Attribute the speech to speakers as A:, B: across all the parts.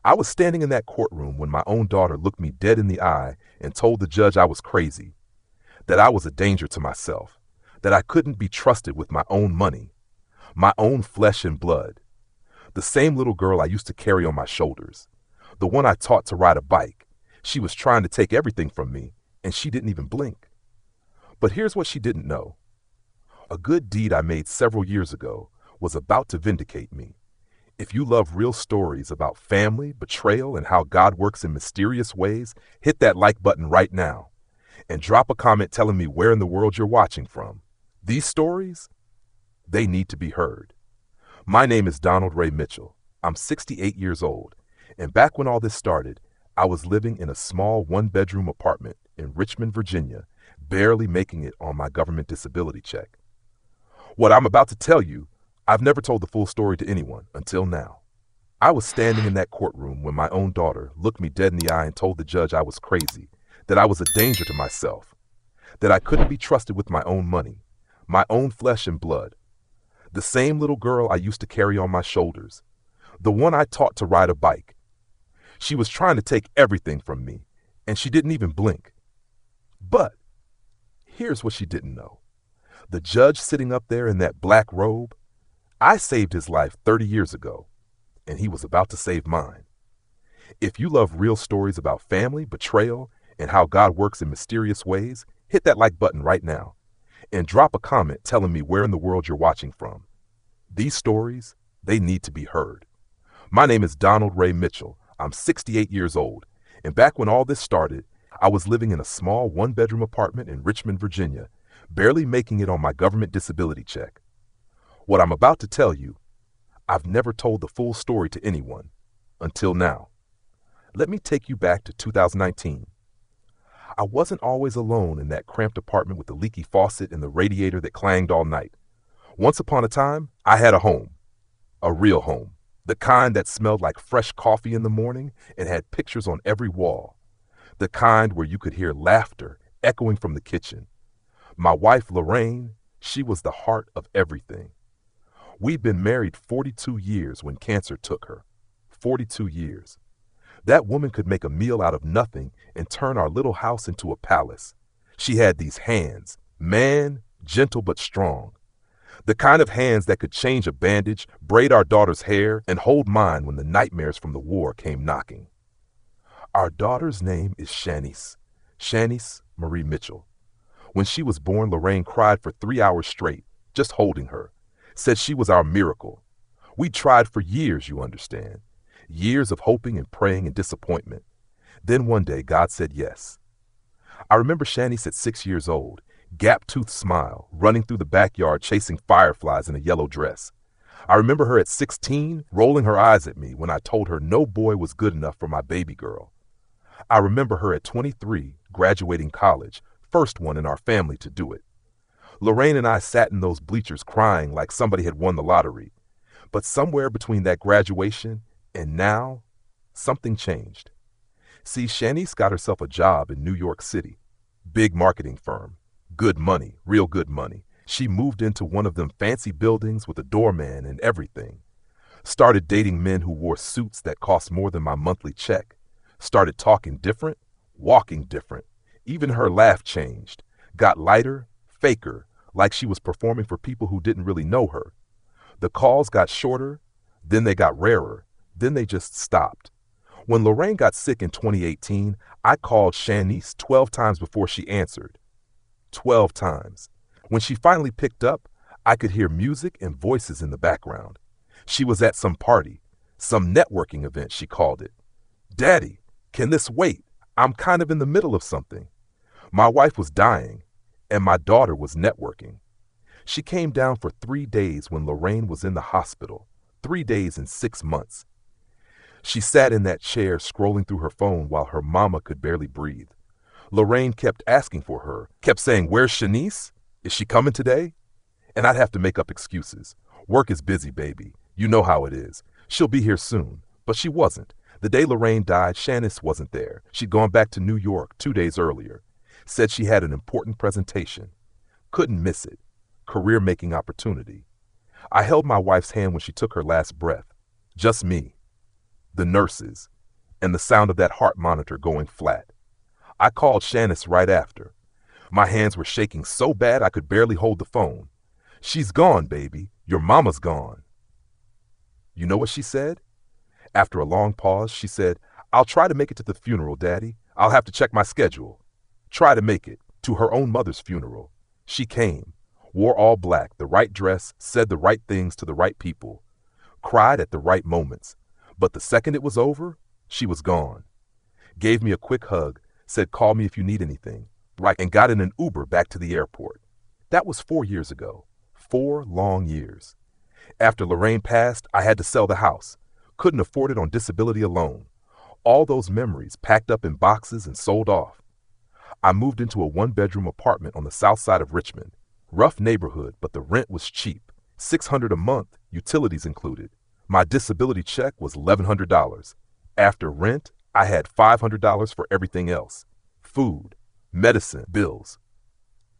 A: I was standing in that courtroom when my own daughter looked me dead in the eye and told the judge I was crazy, that I was a danger to myself, that I couldn't be trusted with my own money, my own flesh and blood. The same little girl I used to carry on my shoulders, the one I taught to ride a bike. She was trying to take everything from me, and she didn't even blink. But here's what she didn't know. A good deed I made several years ago was about to vindicate me. If you love real stories about family, betrayal, and how God works in mysterious ways, hit that like button right now and drop a comment telling me where in the world you're watching from. These stories, they need to be heard. My name is Donald Ray Mitchell. I'm 68 years old, and back when all this started, I was living in a small one-bedroom apartment in Richmond, Virginia, barely making it on my government disability check. What I'm about to tell you, I've never told the full story to anyone until now. I was standing in that courtroom when my own daughter looked me dead in the eye and told the judge I was crazy, that I was a danger to myself, that I couldn't be trusted with my own money, my own flesh and blood. The same little girl I used to carry on my shoulders, the one I taught to ride a bike. She was trying to take everything from me, and she didn't even blink. But here's what she didn't know. The judge sitting up there in that black robe, I saved his life 30 years ago, and he was about to save mine. If you love real stories about family, betrayal, and how God works in mysterious ways, hit that like button right now and drop a comment telling me where in the world you're watching from. These stories, they need to be heard. My name is Donald Ray Mitchell. I'm 68 years old, and back when all this started, I was living in a small one-bedroom apartment in Richmond, Virginia, barely making it on my government disability check. What I'm about to tell you, I've never told the full story to anyone until now. Let me take you back to 2019. I wasn't always alone in that cramped apartment with the leaky faucet and the radiator that clanged all night. Once upon a time, I had a home, a real home, the kind that smelled like fresh coffee in the morning and had pictures on every wall, the kind where you could hear laughter echoing from the kitchen. My wife, Lorraine, she was the heart of everything. We'd been married 42 years when cancer took her. 42 years. That woman could make a meal out of nothing and turn our little house into a palace. She had these hands, man, gentle but strong. The kind of hands that could change a bandage, braid our daughter's hair, and hold mine when the nightmares from the war came knocking. Our daughter's name is Shanice Marie Mitchell. When she was born, Lorraine cried for 3 hours straight, just holding her. Said she was our miracle. We tried for years, you understand. Years of hoping and praying and disappointment. Then one day, God said yes. I remember Shanice at 6 years old, gap-toothed smile, running through the backyard chasing fireflies in a yellow dress. I remember her at 16, rolling her eyes at me when I told her no boy was good enough for my baby girl. I remember her at 23, graduating college, first one in our family to do it. Lorraine and I sat in those bleachers crying like somebody had won the lottery. But somewhere between that graduation and now, something changed. See, Shanice got herself a job in New York City. Big marketing firm. Good money, real good money. She moved into one of them fancy buildings with a doorman and everything. Started dating men who wore suits that cost more than my monthly check. Started talking different, walking different. Even her laugh changed. Got lighter, faker, like she was performing for people who didn't really know her. The calls got shorter, then they got rarer, then they just stopped. When Lorraine got sick in 2018, I called Shanice 12 times before she answered. 12 times. When she finally picked up, I could hear music and voices in the background. She was at some party, some networking event, she called it. Daddy, can this wait? I'm kind of in the middle of something. My wife was dying, and my daughter was networking. She came down for 3 days when Lorraine was in the hospital, 3 days and 6 months. She sat in that chair scrolling through her phone while her mama could barely breathe. Lorraine kept asking for her, kept saying, "Where's Shanice? Is she coming today?" And I'd have to make up excuses. Work is busy, baby. You know how it is. She'll be here soon. But she wasn't. The day Lorraine died, Shanice wasn't there. She'd gone back to New York 2 days earlier. Said she had an important presentation. Couldn't miss it. Career-making opportunity. I held my wife's hand when she took her last breath. Just me. The nurses. and the sound of that heart monitor going flat. I called Shanice right after. My hands were shaking so bad I could barely hold the phone. "She's gone, baby. Your mama's gone." You know what she said? After a long pause, she said, "I'll try to make it to the funeral, Daddy. I'll have to check my schedule." Try to make it to her own mother's funeral. She came, wore all black, the right dress, said the right things to the right people, cried at the right moments. But the second it was over, she was gone. Gave me a quick hug, said, "Call me if you need anything," and got in an Uber back to the airport. That was 4 years ago. 4 long years. After Lorraine passed, I had to sell the house. Couldn't afford it on disability alone. All those memories packed up in boxes and sold off. I moved into a 1-bedroom apartment on the south side of Richmond. Rough neighborhood, but the rent was cheap. $600 a month, utilities included. My disability check was $1,100. After rent, I had $500 for everything else. Food, medicine, bills.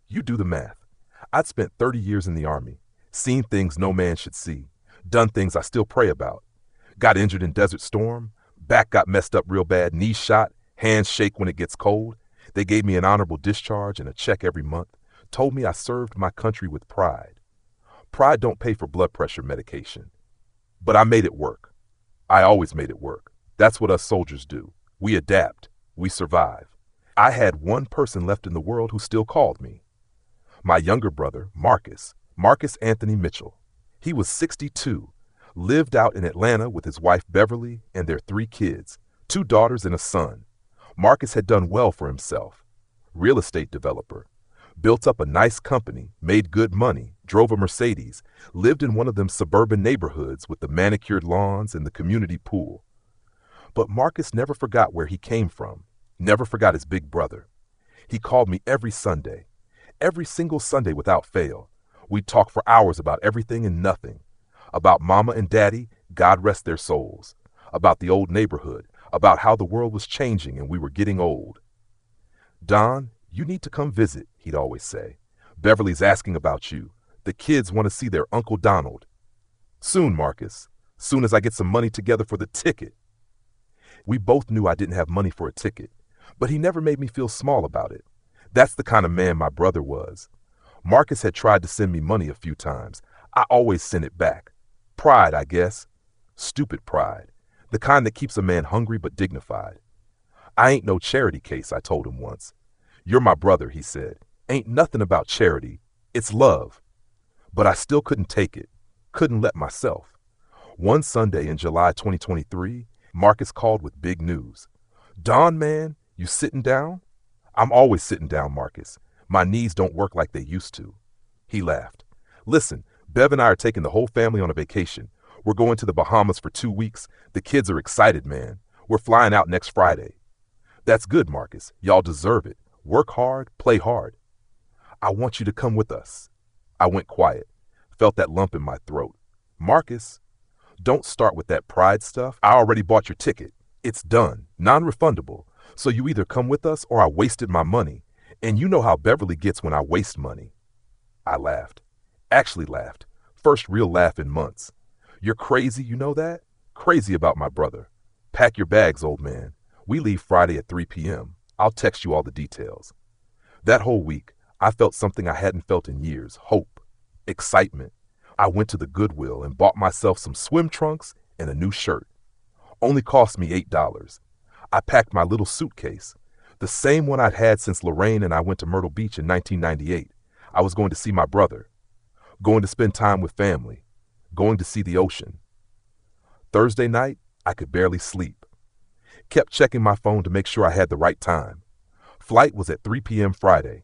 A: You do the math. I'd spent 30 years in the Army, seen things no man should see, done things I still pray about. Got injured in Desert Storm, back got messed up real bad, knees shot, hands shake when it gets cold. They gave me an honorable discharge and a check every month, told me I served my country with pride. Pride don't pay for blood pressure medication. But I made it work. I always made it work. That's what us soldiers do. We adapt. We survive. I had one person left in the world who still called me. My younger brother, Marcus Anthony Mitchell. He was 62, lived out in Atlanta with his wife Beverly and their 3 kids, 2 daughters and a son. Marcus had done well for himself. Real estate developer. Built up a nice company, made good money, drove a Mercedes, lived in one of them suburban neighborhoods with the manicured lawns and the community pool. But Marcus never forgot where he came from, never forgot his big brother. He called me every Sunday, every single Sunday without fail. We'd talk for hours about everything and nothing, about Mama and Daddy, God rest their souls, about the old neighborhood, about how the world was changing and we were getting old. "Don, you need to come visit," he'd always say. "Beverly's asking about you. The kids want to see their Uncle Donald." "Soon, Marcus. Soon as I get some money together for the ticket." We both knew I didn't have money for a ticket, but he never made me feel small about it. That's the kind of man my brother was. Marcus had tried to send me money a few times. I always sent it back. Pride, I guess. Stupid pride. The kind that keeps a man hungry but dignified. "I ain't no charity case," I told him once. "You're my brother," he said. "Ain't nothing about charity. It's love." But I still couldn't take it. Couldn't let myself. One Sunday in July 2023, Marcus called with big news. "Don, man, you sitting down?" "I'm always sitting down, Marcus. My knees don't work like they used to." He laughed. "Listen, Bev and I are taking the whole family on a vacation. We're going to the Bahamas for 2 weeks. The kids are excited, man. We're flying out next Friday." "That's good, Marcus. Y'all deserve it. Work hard, play hard." "I want you to come with us." I went quiet, felt that lump in my throat. "Marcus, don't start with that pride stuff. I already bought your ticket. It's done, non-refundable. So you either come with us or I wasted my money. And you know how Beverly gets when I waste money." I laughed. Actually laughed. First real laugh in months. "You're crazy, you know that? Crazy about my brother. Pack your bags, old man. We leave Friday at 3 p.m. I'll text you all the details." That whole week, I felt something I hadn't felt in years. Hope. Excitement. I went to the Goodwill and bought myself some swim trunks and a new shirt. Only cost me $8. I packed my little suitcase, the same one I'd had since Lorraine and I went to Myrtle Beach in 1998. I was going to see my brother, going to spend time with family, going to see the ocean. Thursday night, I could barely sleep. Kept checking my phone to make sure I had the right time. Flight was at 3 p.m. Friday.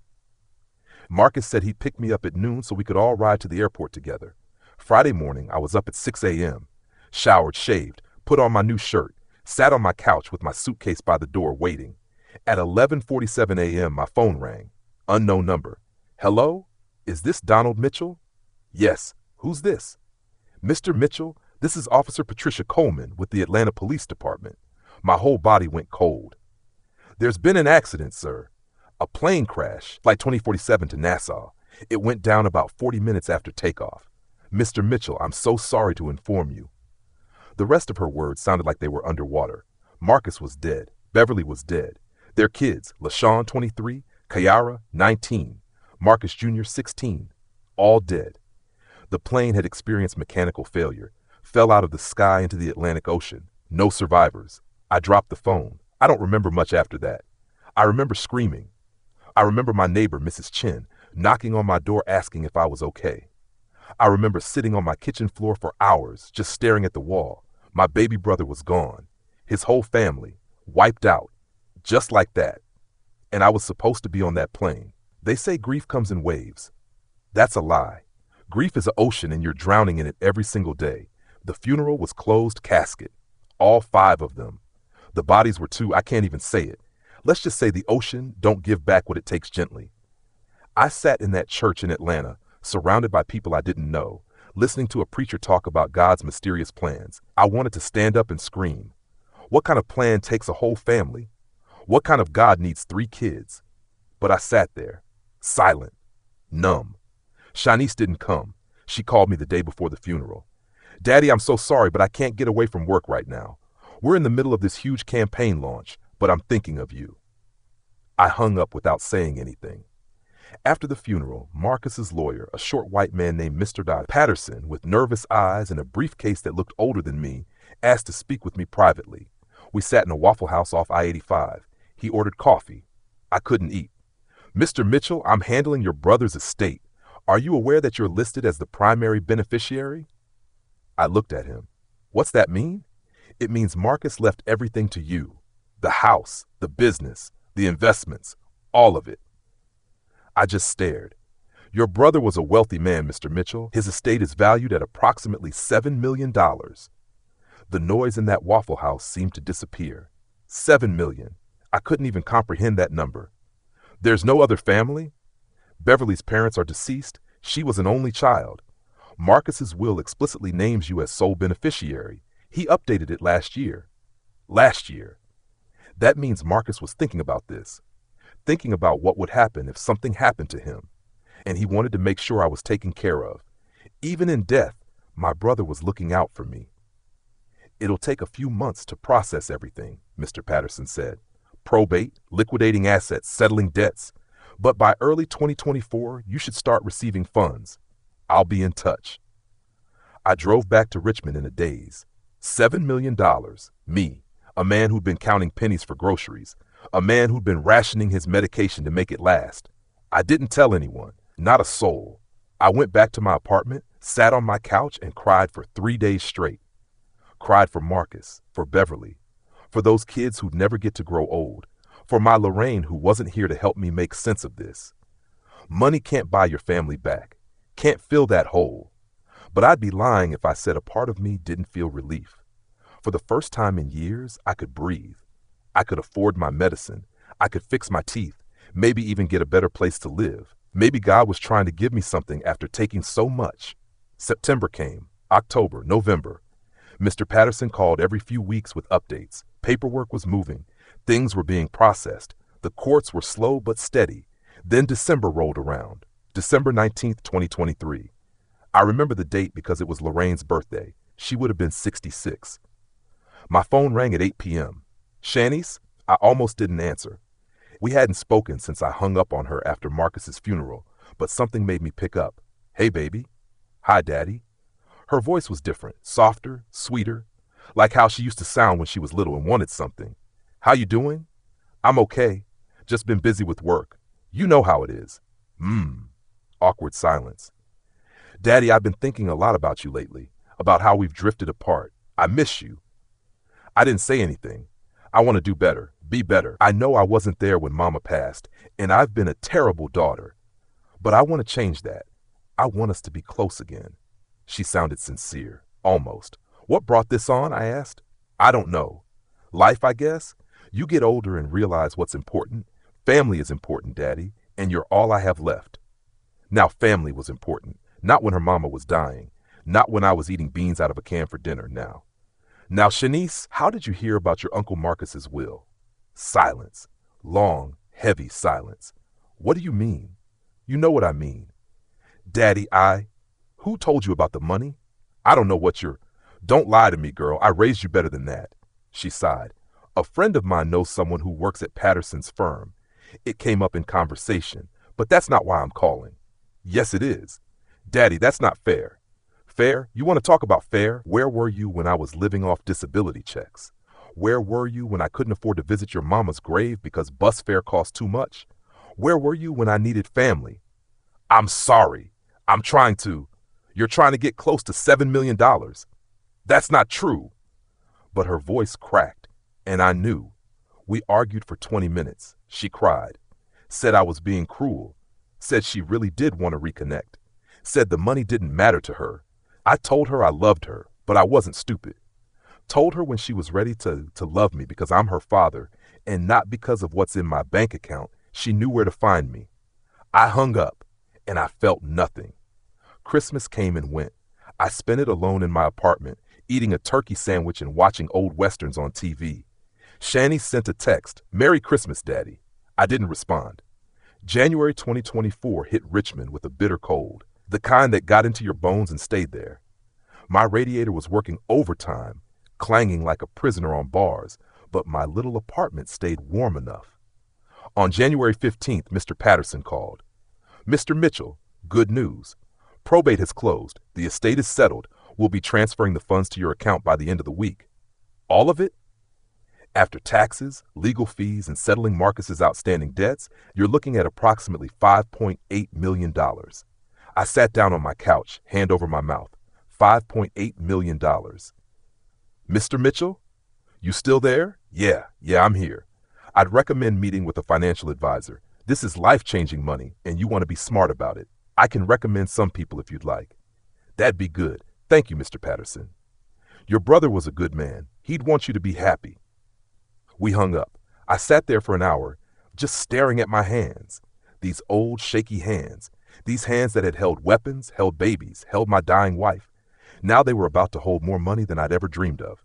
A: Marcus said he'd pick me up at noon so we could all ride to the airport together. Friday morning, I was up at 6 a.m., showered, shaved, put on my new shirt, sat on my couch with my suitcase by the door waiting. At 11:47 a.m., my phone rang. Unknown number. "Hello? Is this Donald Mitchell?" "Yes. Who's this?" "Mr. Mitchell, this is Officer Patricia Coleman with the Atlanta Police Department." My whole body went cold. "There's been an accident, sir. A plane crash, Flight 2047 to Nassau. It went down about 40 minutes after takeoff. Mr. Mitchell, I'm so sorry to inform you." The rest of her words sounded like they were underwater. Marcus was dead. Beverly was dead. Their kids, LaShawn, 23, Kiara, 19, Marcus Jr., 16, all dead. The plane had experienced mechanical failure, fell out of the sky into the Atlantic Ocean. No survivors. I dropped the phone. I don't remember much after that. I remember screaming. I remember my neighbor, Mrs. Chin, knocking on my door asking if I was okay. I remember sitting on my kitchen floor for hours, just staring at the wall. My baby brother was gone. His whole family, wiped out, just like that. And I was supposed to be on that plane. They say grief comes in waves. That's a lie. Grief is an ocean and you're drowning in it every single day. The funeral was closed casket. All 5 of them. The bodies were 2, I can't even say it. Let's just say the ocean don't give back what it takes gently. I sat in that church in Atlanta, surrounded by people I didn't know, listening to a preacher talk about God's mysterious plans. I wanted to stand up and scream. What kind of plan takes a whole family? What kind of God needs 3 kids? But I sat there, silent, numb. Shanice didn't come. She called me the day before the funeral. Daddy, I'm so sorry, but I can't get away from work right now. We're in the middle of this huge campaign launch, but I'm thinking of you. I hung up without saying anything. After the funeral, Marcus's lawyer, a short white man named Mr. Patterson, with nervous eyes and a briefcase that looked older than me, asked to speak with me privately. We sat in a Waffle House off I-85. He ordered coffee. I couldn't eat. Mr. Mitchell, I'm handling your brother's estate. Are you aware that you're listed as the primary beneficiary? I looked at him. What's that mean? It means Marcus left everything to you. The house, the business, the investments, all of it. I just stared. Your brother was a wealthy man, Mr. Mitchell. His estate is valued at approximately $7 million. The noise in that Waffle House seemed to disappear. 7 million. I couldn't even comprehend that number. There's no other family? Beverly's parents are deceased. She was an only child. Marcus's will explicitly names you as sole beneficiary. He updated it last year. Last year. That means Marcus was thinking about this. Thinking about what would happen if something happened to him. And he wanted to make sure I was taken care of. Even in death, my brother was looking out for me. It'll take a few months to process everything, Mr. Patterson said. Probate, liquidating assets, settling debts. But by early 2024, you should start receiving funds. I'll be in touch. I drove back to Richmond in a daze. $7 million. Me, a man who'd been counting pennies for groceries. A man who'd been rationing his medication to make it last. I didn't tell anyone, not a soul. I went back to my apartment, sat on my couch, and cried for 3 days straight. Cried for Marcus, for Beverly, for those kids who'd never get to grow old, for my Lorraine who wasn't here to help me make sense of this. Money can't buy your family back, can't fill that hole. But I'd be lying if I said a part of me didn't feel relief. For the first time in years, I could breathe. I could afford my medicine. I could fix my teeth, maybe even get a better place to live. Maybe God was trying to give me something after taking so much. September came, October, November. Mr. Patterson called every few weeks with updates. Paperwork was moving. Things were being processed. The courts were slow but steady. Then December rolled around. December 19th, 2023. I remember the date because it was Lorraine's birthday. She would have been 66. My phone rang at 8 p.m. Shanice? I almost didn't answer. We hadn't spoken since I hung up on her after Marcus's funeral, but something made me pick up. Hey, baby. Hi, Daddy. Her voice was different, softer, sweeter, like how she used to sound when she was little and wanted something. How you doing? I'm okay. Just been busy with work. You know how it is. Awkward silence. Daddy, I've been thinking a lot about you lately, about how we've drifted apart. I miss you. I didn't say anything. I want to do better, be better. I know I wasn't there when Mama passed, and I've been a terrible daughter. But I want to change that. I want us to be close again. She sounded sincere, almost. What brought this on? I asked. I don't know. Life, I guess. You get older and realize what's important. Family is important, Daddy, and you're all I have left. Now, family was important, not when her mama was dying, not when I was eating beans out of a can for dinner now. Now, Shanice, how did you hear about your Uncle Marcus's will? Silence. Long, heavy silence. What do you mean? You know what I mean. Daddy, Who told you about the money? I don't know what you're... Don't lie to me, girl. I raised you better than that. She sighed. A friend of mine knows someone who works at Patterson's firm. It came up in conversation, but that's not why I'm calling. Yes, it is. Daddy, that's not fair. Fair? You want to talk about fair? Where were you when I was living off disability checks? Where were you when I couldn't afford to visit your mama's grave because bus fare cost too much? Where were you when I needed family? I'm sorry. You're trying to get close to $7 million. That's not true. But her voice cracked, and I knew. We argued for 20 minutes. She cried, said I was being cruel, said she really did want to reconnect, said the money didn't matter to her. I told her I loved her, but I wasn't stupid. Told her when she was ready to love me because I'm her father and not because of what's in my bank account, she knew where to find me. I hung up, and I felt nothing. Christmas came and went. I spent it alone in my apartment, eating a turkey sandwich and watching old westerns on TV. Shani sent a text, "Merry Christmas, Daddy." I didn't respond. January 2024 hit Richmond with a bitter cold, the kind that got into your bones and stayed there. My radiator was working overtime, clanging like a prisoner on bars, but my little apartment stayed warm enough. On January 15th, Mr. Patterson called. "Mr. Mitchell, good news. Probate has closed. The estate is settled. We'll be transferring the funds to your account by the end of the week." All of it? After taxes, legal fees, and settling Marcus's outstanding debts, you're looking at approximately $5.8 million. I sat down on my couch, hand over my mouth. $5.8 million. "Mr. Mitchell? You still there?" Yeah, I'm here. I'd recommend meeting with a financial advisor. This is life-changing money, and you want to be smart about it. I can recommend some people if you'd like. That'd be good. Thank you, Mr. Patterson. Your brother was a good man. He'd want you to be happy. We hung up. I sat there for an hour, just staring at my hands. These old, shaky hands. These hands that had held weapons, held babies, held my dying wife. Now they were about to hold more money than I'd ever dreamed of.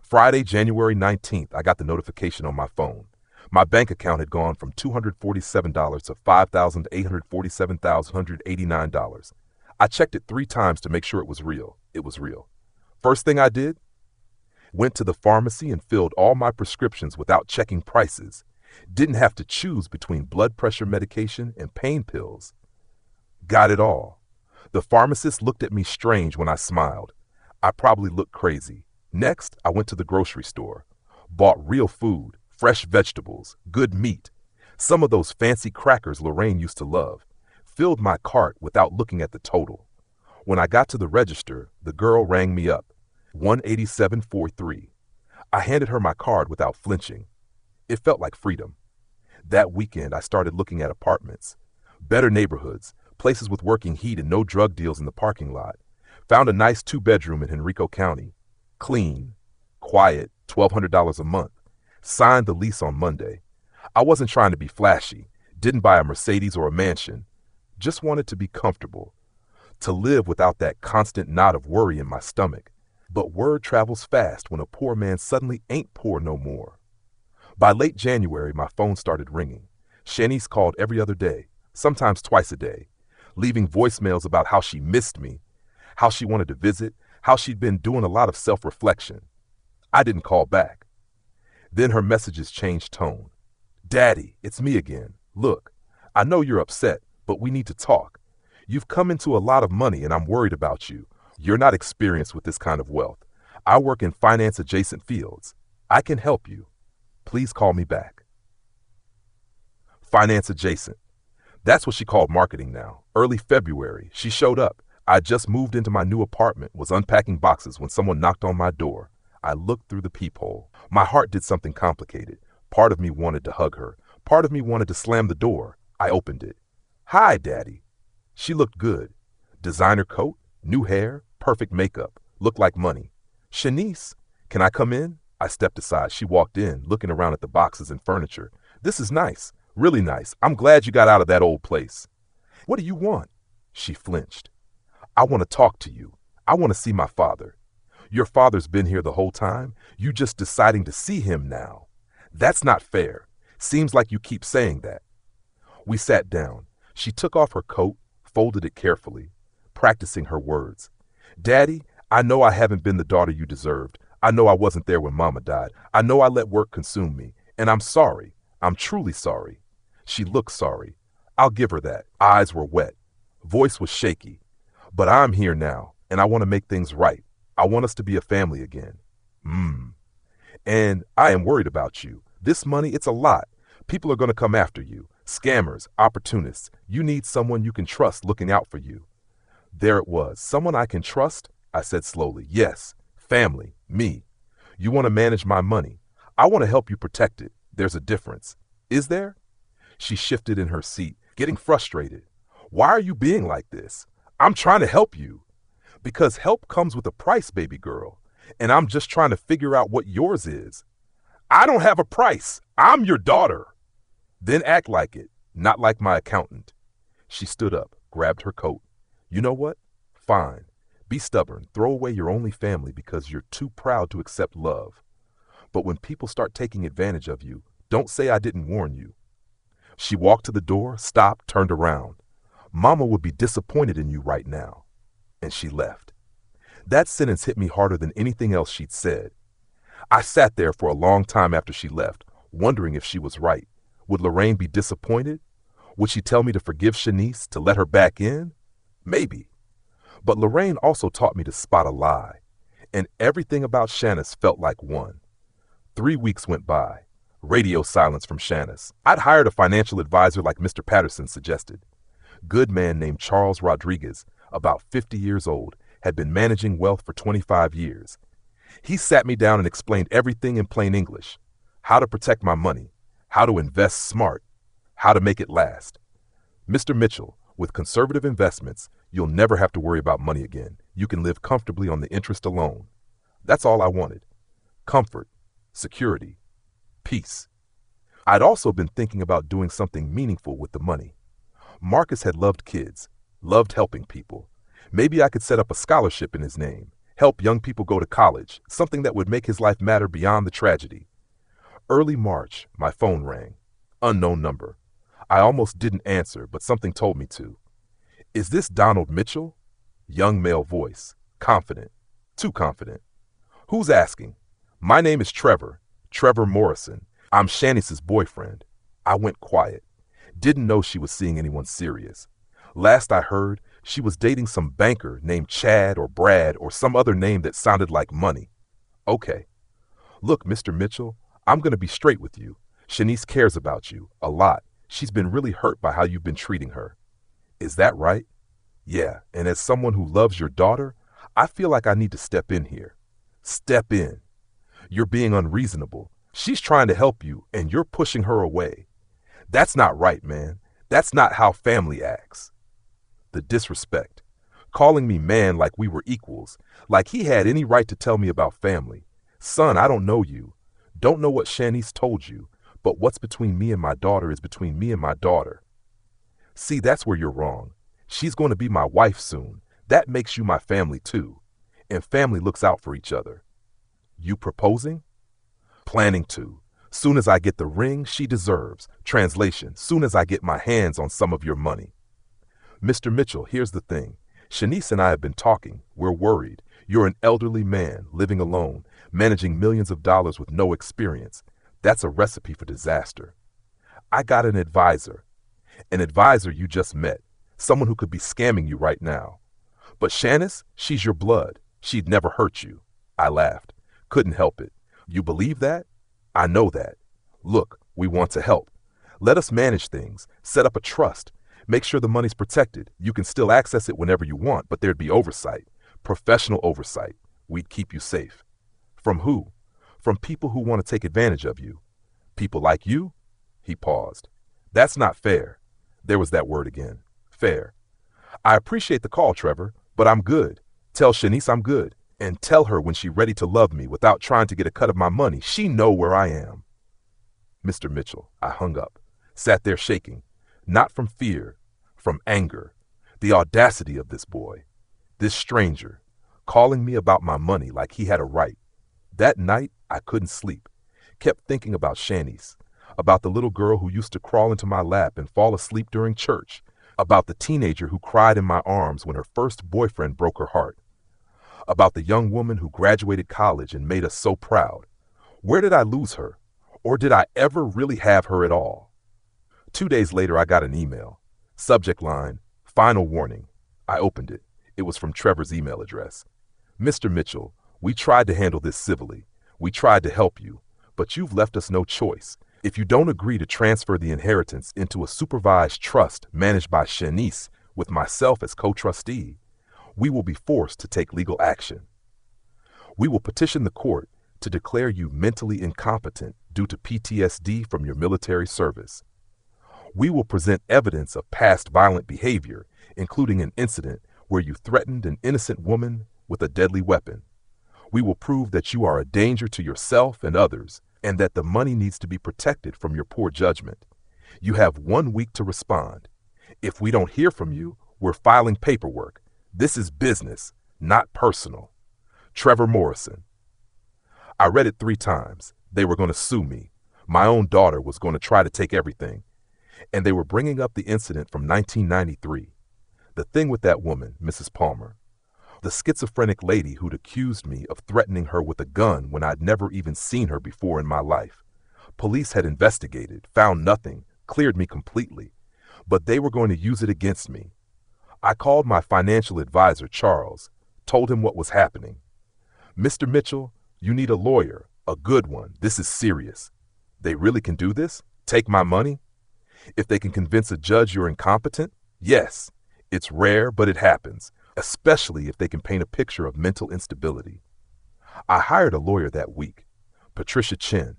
A: Friday, January 19th, I got the notification on my phone. My bank account had gone from $247 to $5,847,189. I checked it 3 times to make sure it was real. It was real. First thing I did? Went to the pharmacy and filled all my prescriptions without checking prices. Didn't have to choose between blood pressure medication and pain pills. Got it all. The pharmacist looked at me strange when I smiled. I probably looked crazy. Next, I went to the grocery store. Bought real food, fresh vegetables, good meat. Some of those fancy crackers Lorraine used to love. Filled my cart without looking at the total. When I got to the register, the girl rang me up. $187.43. I handed her my card without flinching. It felt like freedom. That weekend, I started looking at apartments. Better neighborhoods, places with working heat and no drug deals in the parking lot. Found a nice 2-bedroom in Henrico County. Clean, quiet, $1,200 a month. Signed the lease on Monday. I wasn't trying to be flashy. Didn't buy a Mercedes or a mansion. Just wanted to be comfortable. To live without that constant knot of worry in my stomach. But word travels fast when a poor man suddenly ain't poor no more. By late January, my phone started ringing. Shanice called every other day, sometimes twice a day, leaving voicemails about how she missed me, how she wanted to visit, how she'd been doing a lot of self-reflection. I didn't call back. Then her messages changed tone. "Daddy, it's me again. Look, I know you're upset, but we need to talk. You've come into a lot of money and I'm worried about you. You're not experienced with this kind of wealth. I work in finance-adjacent fields. I can help you. Please call me back." Finance-adjacent. That's what she called marketing now. Early February, she showed up. I just moved into my new apartment, was unpacking boxes when someone knocked on my door. I looked through the peephole. My heart did something complicated. Part of me wanted to hug her. Part of me wanted to slam the door. I opened it. "Hi, Daddy." She looked good. Designer coat, new hair, perfect makeup. Looked like money. "Shanice, can I come in?" I stepped aside. She walked in, looking around at the boxes and furniture. "This is nice. Really nice. I'm glad you got out of that old place." "What do you want?" She flinched. "I want to talk to you. I want to see my father." "Your father's been here the whole time? You just deciding to see him now? That's not fair. Seems like you keep saying that." We sat down. She took off her coat, folded it carefully, practicing her words. "Daddy, I know I haven't been the daughter you deserved. I know I wasn't there when Mama died. I know I let work consume me. And I'm sorry. I'm truly sorry. She looked sorry. I'll give her that. Eyes were wet. Voice was shaky. But I'm here now, and I want to make things right. I want us to be a family again. And I am worried about you. This money, it's a lot. People are going to come after you. Scammers, opportunists. You need someone you can trust looking out for you. There it was. Someone I can trust? I said slowly. Yes. Family. Me. You want to manage my money. I want to help you protect it. There's a difference. Is there? She shifted in her seat, getting frustrated. Why are you being like this? I'm trying to help you. Because help comes with a price, baby girl. And I'm just trying to figure out what yours is. I don't have a price. I'm your daughter. Then act like it, not like my accountant. She stood up, grabbed her coat. You know what? Fine. Be stubborn. Throw away your only family because you're too proud to accept love. But when people start taking advantage of you, don't say I didn't warn you. She walked to the door, stopped, turned around. Mama would be disappointed in you right now. And she left. That sentence hit me harder than anything else she'd said. I sat there for a long time after she left, wondering if she was right. Would Lorraine be disappointed? Would she tell me to forgive Shanice, to let her back in? Maybe. But Lorraine also taught me to spot a lie. And everything about Shanice felt like one. 3 weeks went by. Radio silence from Shanice. I'd hired a financial advisor like Mr. Patterson suggested. Good man named Charles Rodriguez, about 50 years old, had been managing wealth for 25 years. He sat me down and explained everything in plain English. How to protect my money, how to invest smart, how to make it last. Mr. Mitchell, with conservative investments, you'll never have to worry about money again. You can live comfortably on the interest alone. That's all I wanted. Comfort, security, peace. I'd also been thinking about doing something meaningful with the money. Marcus had loved kids, loved helping people. Maybe I could set up a scholarship in his name, help young people go to college, something that would make his life matter beyond the tragedy. Early March, my phone rang. Unknown number. I almost didn't answer, but something told me to. Is this Donald Mitchell? Young male voice. Confident. Too confident. Who's asking? My name is Trevor. Trevor Morrison. I'm Shanice's boyfriend. I went quiet. Didn't know she was seeing anyone serious. Last I heard, she was dating some banker named Chad or Brad or some other name that sounded like money. Okay. Look, Mr. Mitchell, I'm going to be straight with you. Shanice cares about you, a lot. She's been really hurt by how you've been treating her. Is that right? Yeah, and as someone who loves your daughter, I feel like I need to step in here. Step in. You're being unreasonable. She's trying to help you, and you're pushing her away. That's not right, man. That's not how family acts. The disrespect. Calling me man like we were equals, like he had any right to tell me about family. Son, I don't know you. Don't know what Shanice told you, but what's between me and my daughter is between me and my daughter. See, that's where you're wrong. She's going to be my wife soon. That makes you my family too. And family looks out for each other. You proposing? Planning to. Soon as I get the ring she deserves. Translation, soon as I get my hands on some of your money. Mr. Mitchell, here's the thing. Shanice and I have been talking. We're worried. You're an elderly man, living alone, managing millions of dollars with no experience. That's a recipe for disaster. I got an advisor you just met, someone who could be scamming you right now. But Shanice, she's your blood. She'd never hurt you. I laughed. Couldn't help it. You believe that? I know that. Look, we want to help. Let us manage things, set up a trust, make sure the money's protected. You can still access it whenever you want, but there'd be oversight, professional oversight. We'd keep you safe. From who? From people who want to take advantage of you. People like you? He paused. That's not fair. There was that word again. Fair. I appreciate the call, Trevor, but I'm good. Tell Shanice I'm good. And tell her when she's ready to love me without trying to get a cut of my money, she know where I am. Mr. Mitchell, I hung up, sat there shaking, not from fear, from anger. The audacity of this boy, this stranger, calling me about my money like he had a right. That night, I couldn't sleep, kept thinking about Shanice, about the little girl who used to crawl into my lap and fall asleep during church, about the teenager who cried in my arms when her first boyfriend broke her heart. about the young woman who graduated college and made us so proud. Where did I lose her? Or did I ever really have her at all? 2 days later, I got an email. Subject line, final warning. I opened it. It was from Trevor's email address. Mr. Mitchell, we tried to handle this civilly. We tried to help you, but you've left us no choice. If you don't agree to transfer the inheritance into a supervised trust managed by Shanice with myself as co-trustee, we will be forced to take legal action. We will petition the court to declare you mentally incompetent due to PTSD from your military service. We will present evidence of past violent behavior, including an incident where you threatened an innocent woman with a deadly weapon. We will prove that you are a danger to yourself and others, and that the money needs to be protected from your poor judgment. You have 1 week to respond. If we don't hear from you, we're filing paperwork. This is business, not personal. Trevor Morrison. I read it 3 times. They were going to sue me. My own daughter was going to try to take everything. And they were bringing up the incident from 1993. The thing with that woman, Mrs. Palmer. The schizophrenic lady who'd accused me of threatening her with a gun when I'd never even seen her before in my life. Police had investigated, found nothing, cleared me completely. But they were going to use it against me. I called my financial advisor, Charles, told him what was happening. Mr. Mitchell, you need a lawyer, a good one. This is serious. They really can do this? Take my money? If they can convince a judge you're incompetent? Yes. It's rare, but it happens, especially if they can paint a picture of mental instability. I hired a lawyer that week, Patricia Chin,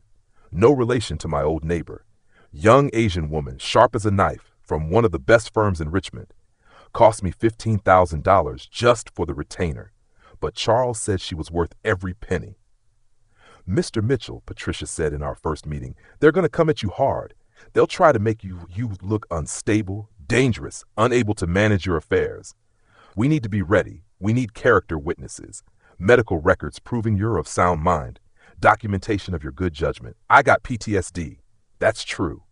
A: no relation to my old neighbor, young Asian woman, sharp as a knife, from one of the best firms in Richmond. Cost me $15,000 just for the retainer, but Charles said she was worth every penny. Mr. Mitchell, Patricia said in our first meeting, they're going to come at you hard. They'll try to make you look unstable, dangerous, unable to manage your affairs. We need to be ready. We need character witnesses, medical records proving you're of sound mind, documentation of your good judgment. I got PTSD. That's true.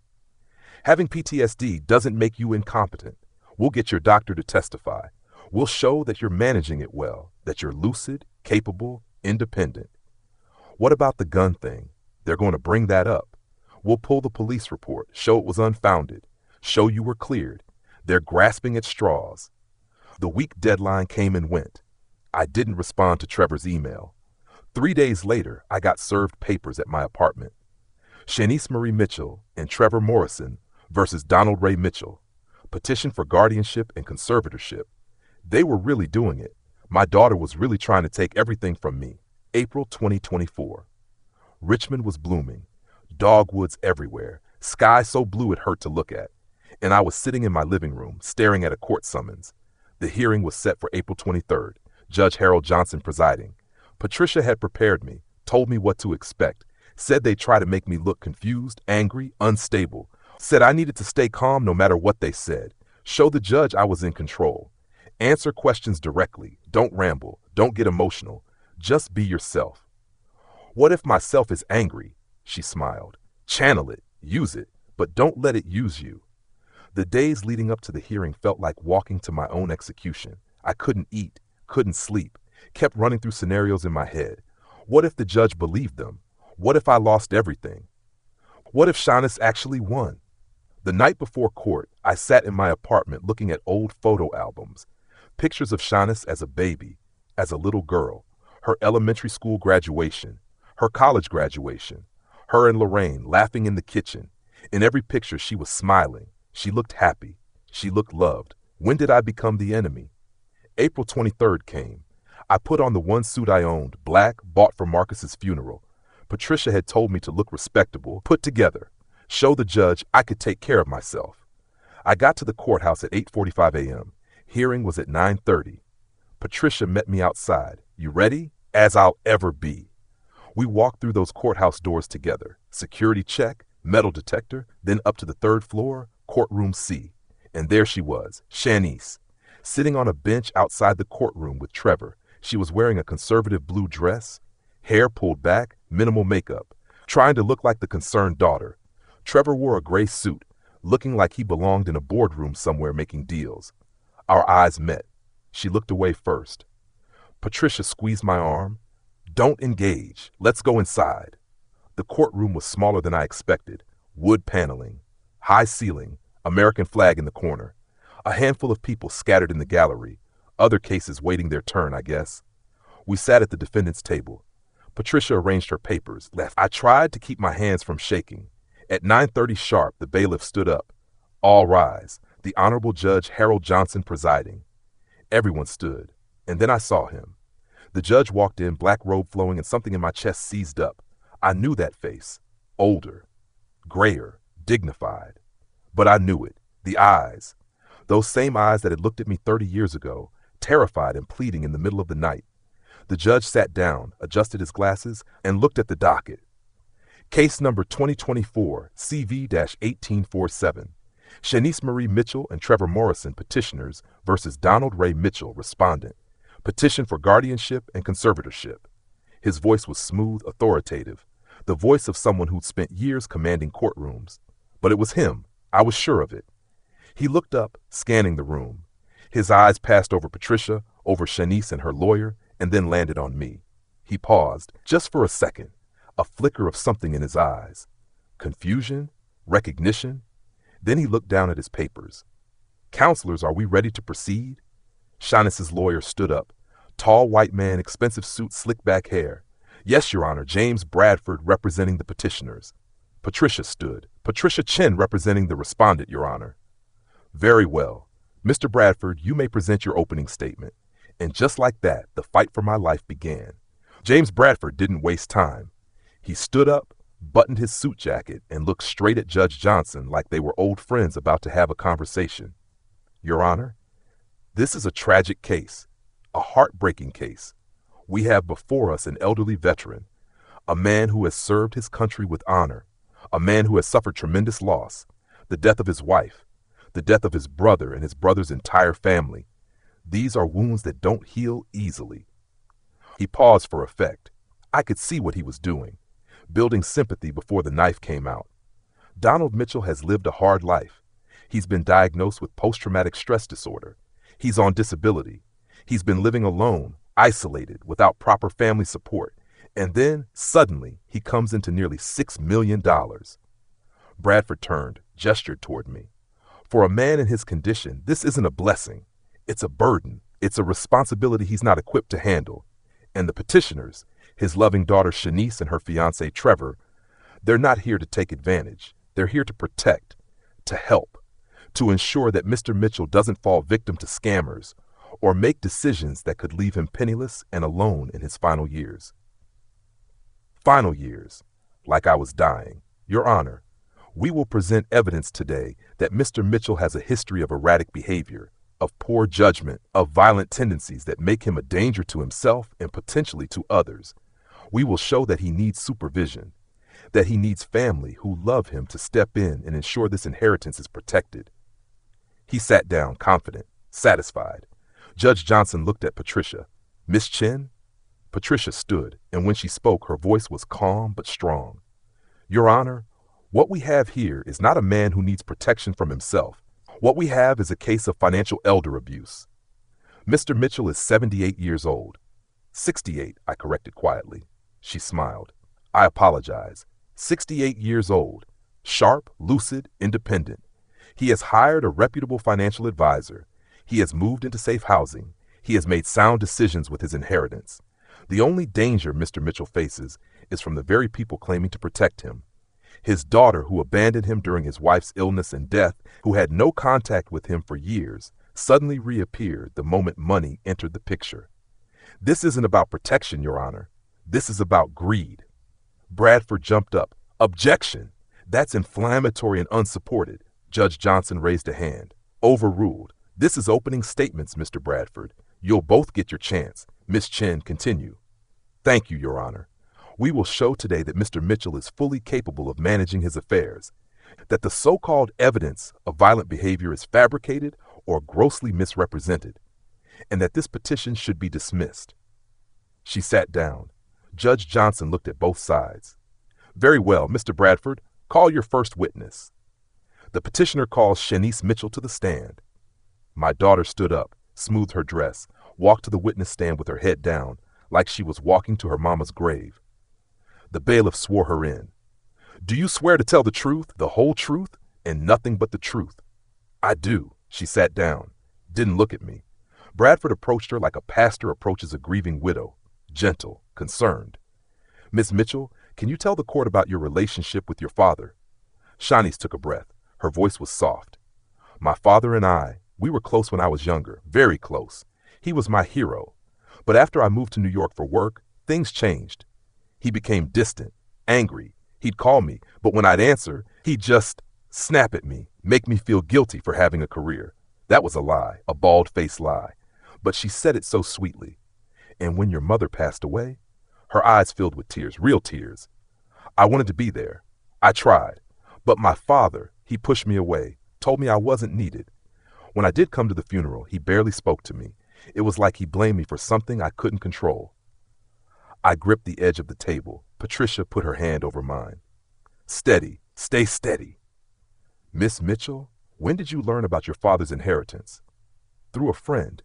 A: Having PTSD doesn't make you incompetent. We'll get your doctor to testify. We'll show that you're managing it well, that you're lucid, capable, independent. What about the gun thing? They're going to bring that up. We'll pull the police report, show it was unfounded, show you were cleared. They're grasping at straws. The week deadline came and went. I didn't respond to Trevor's email. 3 days later, I got served papers at my apartment. Shanice Marie Mitchell and Trevor Morrison versus Donald Ray Mitchell. Petition for guardianship and conservatorship. They were really doing it. My daughter was really trying to take everything from me. April 2024. Richmond was blooming. Dogwoods everywhere. Sky so blue it hurt to look at. And I was sitting in my living room, staring at a court summons. The hearing was set for April 23rd. Judge Harold Johnson presiding. Patricia had prepared me, told me what to expect, said they'd try to make me look confused, angry, unstable, said I needed to stay calm no matter what they said, show the judge I was in control, answer questions directly, don't ramble, don't get emotional, just be yourself. What if myself is angry? She smiled. Channel it, use it, but don't let it use you. The days leading up to the hearing felt like walking to my own execution. I couldn't eat, couldn't sleep, kept running through scenarios in my head. What if the judge believed them? What if I lost everything? What if Shaughness actually won? The night before court, I sat in my apartment looking at old photo albums, pictures of Shaughness as a baby, as a little girl, her elementary school graduation, her college graduation, her and Lorraine laughing in the kitchen. In every picture, she was smiling. She looked happy. She looked loved. When did I become the enemy? April 23rd came. I put on the one suit I owned, black, bought for Marcus's funeral. Patricia had told me to look respectable, put together, show the judge I could take care of myself. I got to the courthouse at 8:45 a.m. Hearing was at 9:30. Patricia met me outside. You ready? As I'll ever be. We walked through those courthouse doors together. Security check, metal detector, then up to the 3rd floor, courtroom C. And there she was, Shanice, sitting on a bench outside the courtroom with Trevor. She was wearing a conservative blue dress, hair pulled back, minimal makeup, trying to look like the concerned daughter. Trevor wore a gray suit, looking like he belonged in a boardroom somewhere making deals. Our eyes met. She looked away first. Patricia squeezed my arm. Don't engage. Let's go inside. The courtroom was smaller than I expected. Wood paneling, high ceiling, American flag in the corner. A handful of people scattered in the gallery. Other cases waiting their turn, I guess. We sat at the defendant's table. Patricia arranged her papers, left. I tried to keep my hands from shaking. At 9:30 sharp, the bailiff stood up. All rise. The Honorable Judge Harold Johnson presiding. Everyone stood, and then I saw him. The judge walked in, black robe flowing, and something in my chest seized up. I knew that face. Older, grayer, dignified. But I knew it. The eyes. Those same eyes that had looked at me 30 years ago, terrified and pleading in the middle of the night. The judge sat down, adjusted his glasses, and looked at the docket. Case number 2024, CV-1847. Shanice Marie Mitchell and Trevor Morrison, petitioners, versus Donald Ray Mitchell, respondent. Petition for guardianship and conservatorship. His voice was smooth, authoritative, the voice of someone who'd spent years commanding courtrooms. But it was him. I was sure of it. He looked up, scanning the room. His eyes passed over Patricia, over Shanice and her lawyer, and then landed on me. He paused, just for a second, a flicker of something in his eyes. Confusion? Recognition? Then he looked down at his papers. Counselors, are we ready to proceed? Shanice's lawyer stood up. Tall white man, expensive suit, slick back hair. Yes, Your Honor, James Bradford representing the petitioners. Patricia stood. Patricia Chin representing the respondent, Your Honor. Very well. Mr. Bradford, you may present your opening statement. And just like that, the fight for my life began. James Bradford didn't waste time. He stood up, buttoned his suit jacket, and looked straight at Judge Johnson like they were old friends about to have a conversation. Your Honor, this is a tragic case, a heartbreaking case. We have before us an elderly veteran, a man who has served his country with honor, a man who has suffered tremendous loss, the death of his wife, the death of his brother and his brother's entire family. These are wounds that don't heal easily. He paused for effect. I could see what he was doing, building sympathy before the knife came out. Donald Mitchell has lived a hard life. He's been diagnosed with post-traumatic stress disorder. He's on disability. He's been living alone, isolated, without proper family support. And then, suddenly, he comes into nearly $6 million. Bradford turned, gestured toward me. For a man in his condition, this isn't a blessing. It's a burden. It's a responsibility he's not equipped to handle. And the petitioners, his loving daughter Shanice and her fiancé Trevor, they're not here to take advantage. They're here to protect, to help, to ensure that Mr. Mitchell doesn't fall victim to scammers or make decisions that could leave him penniless and alone in his final years. Final years, like I was dying. Your Honor, we will present evidence today that Mr. Mitchell has a history of erratic behavior, of poor judgment, of violent tendencies that make him a danger to himself and potentially to others. We will show that he needs supervision, that he needs family who love him to step in and ensure this inheritance is protected. He sat down, confident, satisfied. Judge Johnson looked at Patricia. Miss Chin? Patricia stood, and when she spoke, her voice was calm but strong. Your Honor, what we have here is not a man who needs protection from himself. What we have is a case of financial elder abuse. Mr. Mitchell is 78 years old. 68, I corrected quietly. She smiled. I apologize. 68 years old. Sharp, lucid, independent. He has hired a reputable financial advisor. He has moved into safe housing. He has made sound decisions with his inheritance. The only danger Mr. Mitchell faces is from the very people claiming to protect him. His daughter, who abandoned him during his wife's illness and death, who had no contact with him for years, suddenly reappeared the moment money entered the picture. This isn't about protection, Your Honor. This is about greed. Bradford jumped up. Objection! That's inflammatory and unsupported. Judge Johnson raised a hand. Overruled. This is opening statements, Mr. Bradford. You'll both get your chance. Miss Chin, continue. Thank you, Your Honor. We will show today that Mr. Mitchell is fully capable of managing his affairs, that the so-called evidence of violent behavior is fabricated or grossly misrepresented, and that this petition should be dismissed. She sat down. Judge Johnson looked at both sides. Very well, Mr. Bradford, call your first witness. The petitioner calls Shanice Mitchell to the stand. My daughter stood up, smoothed her dress, walked to the witness stand with her head down, like she was walking to her mama's grave. The bailiff swore her in. "Do you swear to tell the truth, the whole truth, and nothing but the truth?" "I do." She sat down, didn't look at me. Bradford approached her like a pastor approaches a grieving widow, gentle, concerned. "Miss Mitchell, can you tell the court about your relationship with your father?" Shanice took a breath. Her voice was soft. "My father and we were close when I was younger, very close. He was my hero. But after I moved to New York for work, things changed. He became distant, angry. He'd call me, but when I'd answer, he'd just snap at me, make me feel guilty for having a career. That was a lie, a bald-faced lie. But she said it so sweetly. And when your mother passed away," her eyes filled with tears, real tears, "I wanted to be there. I tried. But my father, he pushed me away, told me I wasn't needed. When I did come to the funeral, he barely spoke to me. It was like he blamed me for something I couldn't control." I gripped the edge of the table. Patricia put her hand over mine. "Steady, stay steady." "Miss Mitchell, when did you learn about your father's inheritance?" "Through a friend."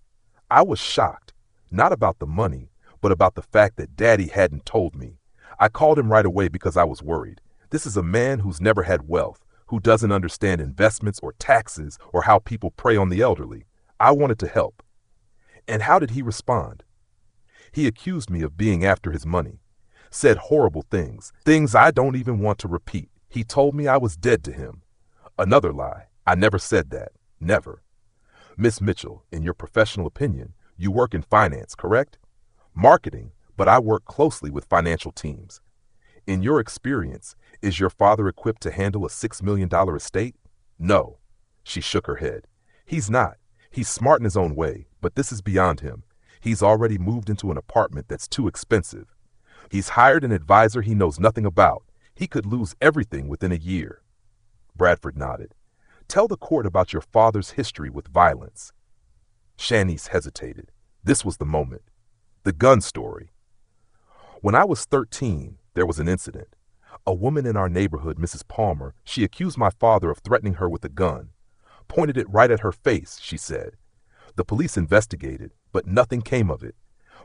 A: I was shocked, not about the money, but about the fact that Daddy hadn't told me. I called him right away because I was worried. This is a man who's never had wealth, who doesn't understand investments or taxes or how people prey on the elderly. I wanted to help. "And how did he respond?" "He accused me of being after his money. Said horrible things I don't even want to repeat. He told me I was dead to him." Another lie. "I never said that. Never." "Miss Mitchell, in your professional opinion, you work in finance, correct?" "Marketing, but I work closely with financial teams." "In your experience, is your father equipped to handle a $6 million estate?" "No." She shook her head. "He's not. He's smart in his own way, but this is beyond him. He's already moved into an apartment that's too expensive. He's hired an advisor he knows nothing about. He could lose everything within a year." Bradford nodded. "Tell the court about your father's history with violence." Shanice hesitated. This was the moment. The gun story. "When I was 13, there was an incident. A woman in our neighborhood, Mrs. Palmer, she accused my father of threatening her with a gun. Pointed it right at her face, she said. The police investigated, but nothing came of it.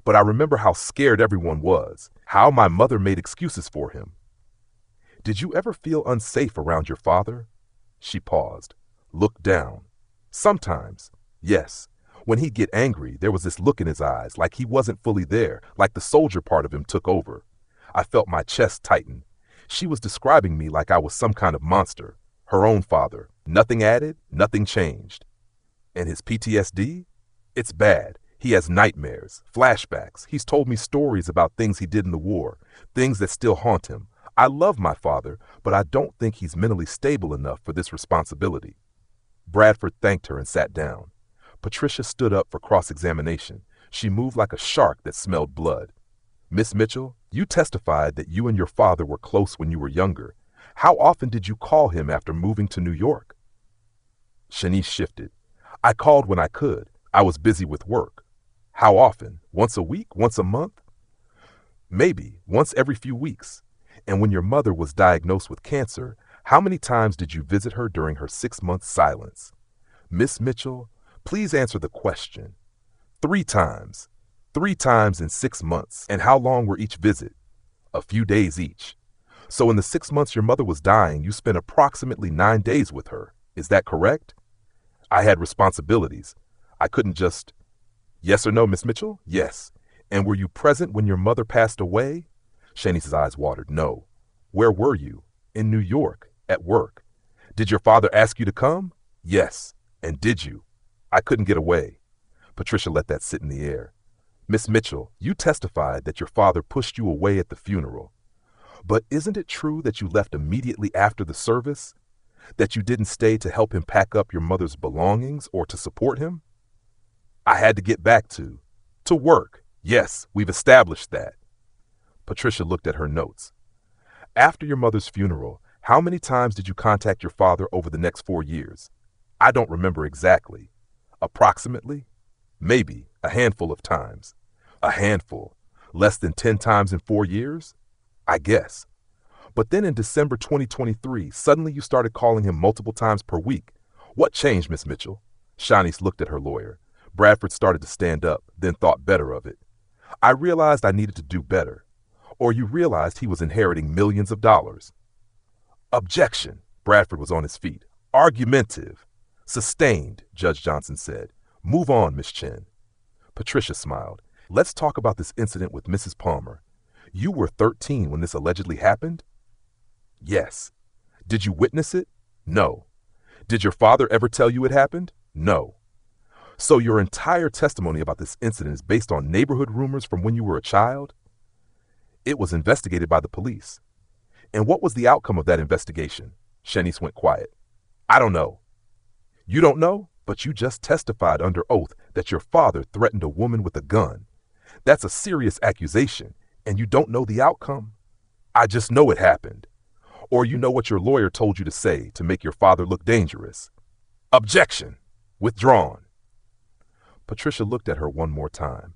A: But I remember how scared everyone was, how my mother made excuses for him." "Did you ever feel unsafe around your father?" She paused, looked down. "Sometimes, yes. When he'd get angry, there was this look in his eyes, like he wasn't fully there, like the soldier part of him took over. I felt my chest tighten. She was describing me like I was some kind of monster. Her own father. Nothing added, nothing changed." "And his PTSD? It's bad. He has nightmares, flashbacks. He's told me stories about things he did in the war, things that still haunt him. I love my father, but I don't think he's mentally stable enough for this responsibility." Bradford thanked her and sat down. Patricia stood up for cross-examination. She moved like a shark that smelled blood. "Miss Mitchell, you testified that you and your father were close when you were younger. How often did you call him after moving to New York?" Shanice shifted. "I called when I could. I was busy with work." "How often? Once a week? Once a month?" "Maybe, once every few weeks. And when your mother was diagnosed with cancer, how many times did you visit her during her 6-month silence?" "Miss Mitchell, please answer the question." "3 times. 3 times in 6 months. And how long were each visit?" "A few days each." "So in the 6 months your mother was dying, you spent approximately 9 days with her. Is that correct?" "I had responsibilities. I couldn't just—" "Yes or no, Miss Mitchell?" "Yes." "And were you present when your mother passed away?" Shanice's eyes watered. "No." "Where were you?" "In New York, at work." "Did your father ask you to come?" "Yes." "And did you?" "I couldn't get away." Patricia let that sit in the air. "Miss Mitchell, you testified that your father pushed you away at the funeral. But isn't it true that you left immediately after the service? That you didn't stay to help him pack up your mother's belongings or to support him?" "I had to get back to work. Yes, we've established that." Patricia looked at her notes. "After your mother's funeral, how many times did you contact your father over the next 4 years?" "I don't remember exactly." "Approximately?" "Maybe a handful of times." "A handful? Less than 10 times in 4 years?" "I guess." "But then in December 2023, suddenly you started calling him multiple times per week. What changed, Miss Mitchell?" Shanice looked at her lawyer. Bradford started to stand up, then thought better of it. I realized I needed to do better. Or you realized he was inheriting millions of dollars. Objection. Bradford was on his feet. Argumentative. Sustained, Judge Johnson said. Move on, Miss Chen. Patricia smiled. Let's talk about this incident with Mrs. Palmer. You were 13 when this allegedly happened? Yes. Did you witness it? No. Did your father ever tell you it happened? No. So your entire testimony about this incident is based on neighborhood rumors from when you were a child? It was investigated by the police. And what was the outcome of that investigation? Shanice went quiet. I don't know. You don't know? But you just testified under oath that your father threatened a woman with a gun. That's a serious accusation, and you don't know the outcome? I just know it happened. Or you know what your lawyer told you to say to make your father look dangerous. Objection. Withdrawn. Patricia looked at her one more time.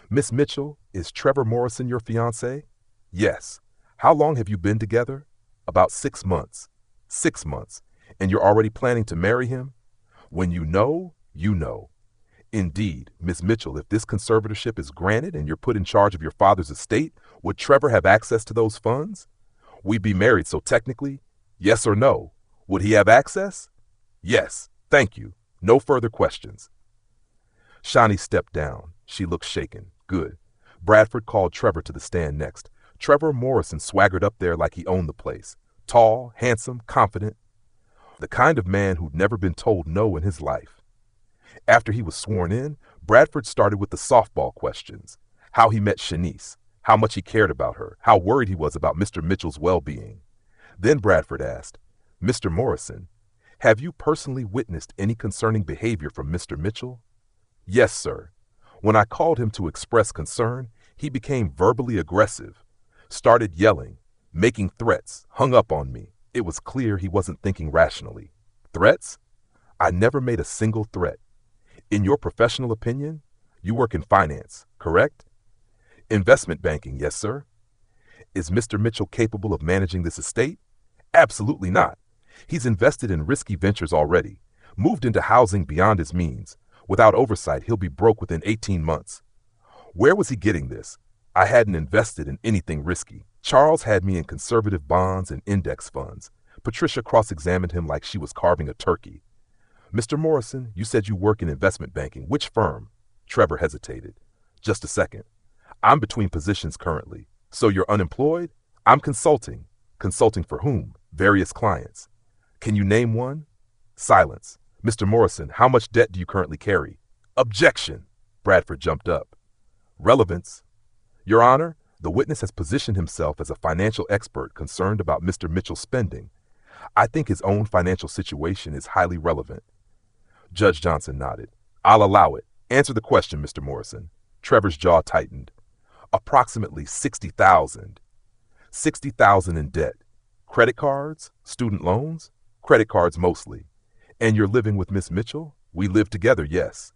A: Miss Mitchell, is Trevor Morrison your fiancé? Yes. How long have you been together? About 6 months. 6 months. And you're already planning to marry him? When you know, you know. Indeed, Miss Mitchell, if this conservatorship is granted and you're put in charge of your father's estate, would Trevor have access to those funds? We'd be married, so technically, yes or no? Would he have access? Yes. Thank you. No further questions. Shani stepped down. She looked shaken. Good. Bradford called Trevor to the stand next. Trevor Morrison swaggered up there like he owned the place. Tall, handsome, confident. The kind of man who'd never been told no in his life. After he was sworn in, Bradford started with the softball questions. How he met Shanice, how much he cared about her, how worried he was about Mr. Mitchell's well-being. Then Bradford asked, Mr. Morrison, have you personally witnessed any concerning behavior from Mr. Mitchell? Yes, sir. When I called him to express concern, he became verbally aggressive, started yelling, making threats, hung up on me. It was clear he wasn't thinking rationally. Threats? I never made a single threat. In your professional opinion, you work in finance, correct? Investment banking, yes, sir. Is Mr. Mitchell capable of managing this estate? Absolutely not. He's invested in risky ventures already, moved into housing beyond his means. Without oversight, he'll be broke within 18 months. Where was he getting this? I hadn't invested in anything risky. Charles had me in conservative bonds and index funds. Patricia cross-examined him like she was carving a turkey. Mr. Morrison, you said you work in investment banking. Which firm? Trevor hesitated. Just a second. I'm between positions currently. So you're unemployed? I'm consulting. Consulting for whom? Various clients. Can you name one? Silence. Mr. Morrison, how much debt do you currently carry? Objection. Bradford jumped up. Relevance. Your Honor, the witness has positioned himself as a financial expert concerned about Mr. Mitchell's spending. I think his own financial situation is highly relevant. Judge Johnson nodded. I'll allow it. Answer the question, Mr. Morrison. Trevor's jaw tightened. Approximately $60,000. $60,000 in debt. Credit cards? Student loans? Credit cards mostly. And you're living with Miss Mitchell? We live together, yes.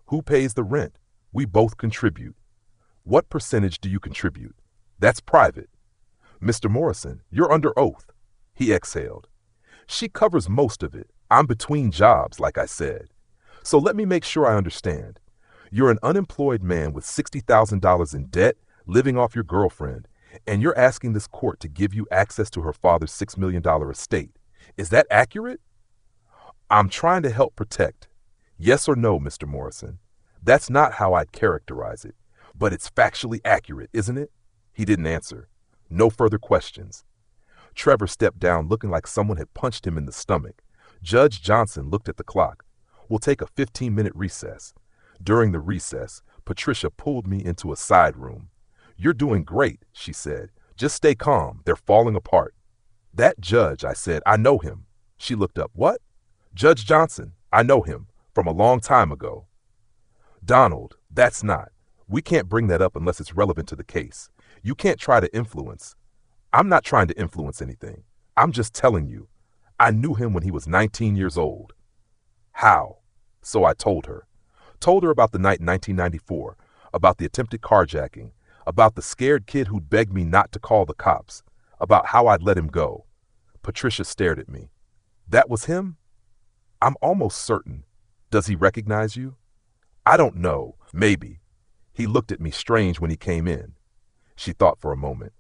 A: Who pays the rent? We both contribute. What percentage do you contribute? That's private. Mr. Morrison, you're under oath. He exhaled. She covers most of it. I'm between jobs, like I said. So let me make sure I understand. You're an unemployed man with $60,000 in debt, living off your girlfriend, and you're asking this court to give you access to her father's $6 million estate. Is that accurate? I'm trying to help protect. Yes or no, Mr. Morrison? That's not how I'd characterize it, but it's factually accurate, isn't it? He didn't answer. No further questions. Trevor stepped down looking like someone had punched him in the stomach. Judge Johnson looked at the clock. We'll take a 15-minute recess. During the recess, Patricia pulled me into a side room. You're doing great, she said. Just stay calm. They're falling apart. That judge, I said, I know him. She looked up. What? Judge Johnson. I know him. From a long time ago. Donald, that's not. We can't bring that up unless it's relevant to the case. You can't try to influence. I'm not trying to influence anything. I'm just telling you. I knew him when he was 19 years old. How? So I told her. Told her about the night in 1994, about the attempted carjacking, about the scared kid who'd begged me not to call the cops, about how I'd let him go. Patricia stared at me. That was him? I'm almost certain. Does he recognize you? I don't know. Maybe. He looked at me strange when he came in. She thought for a moment.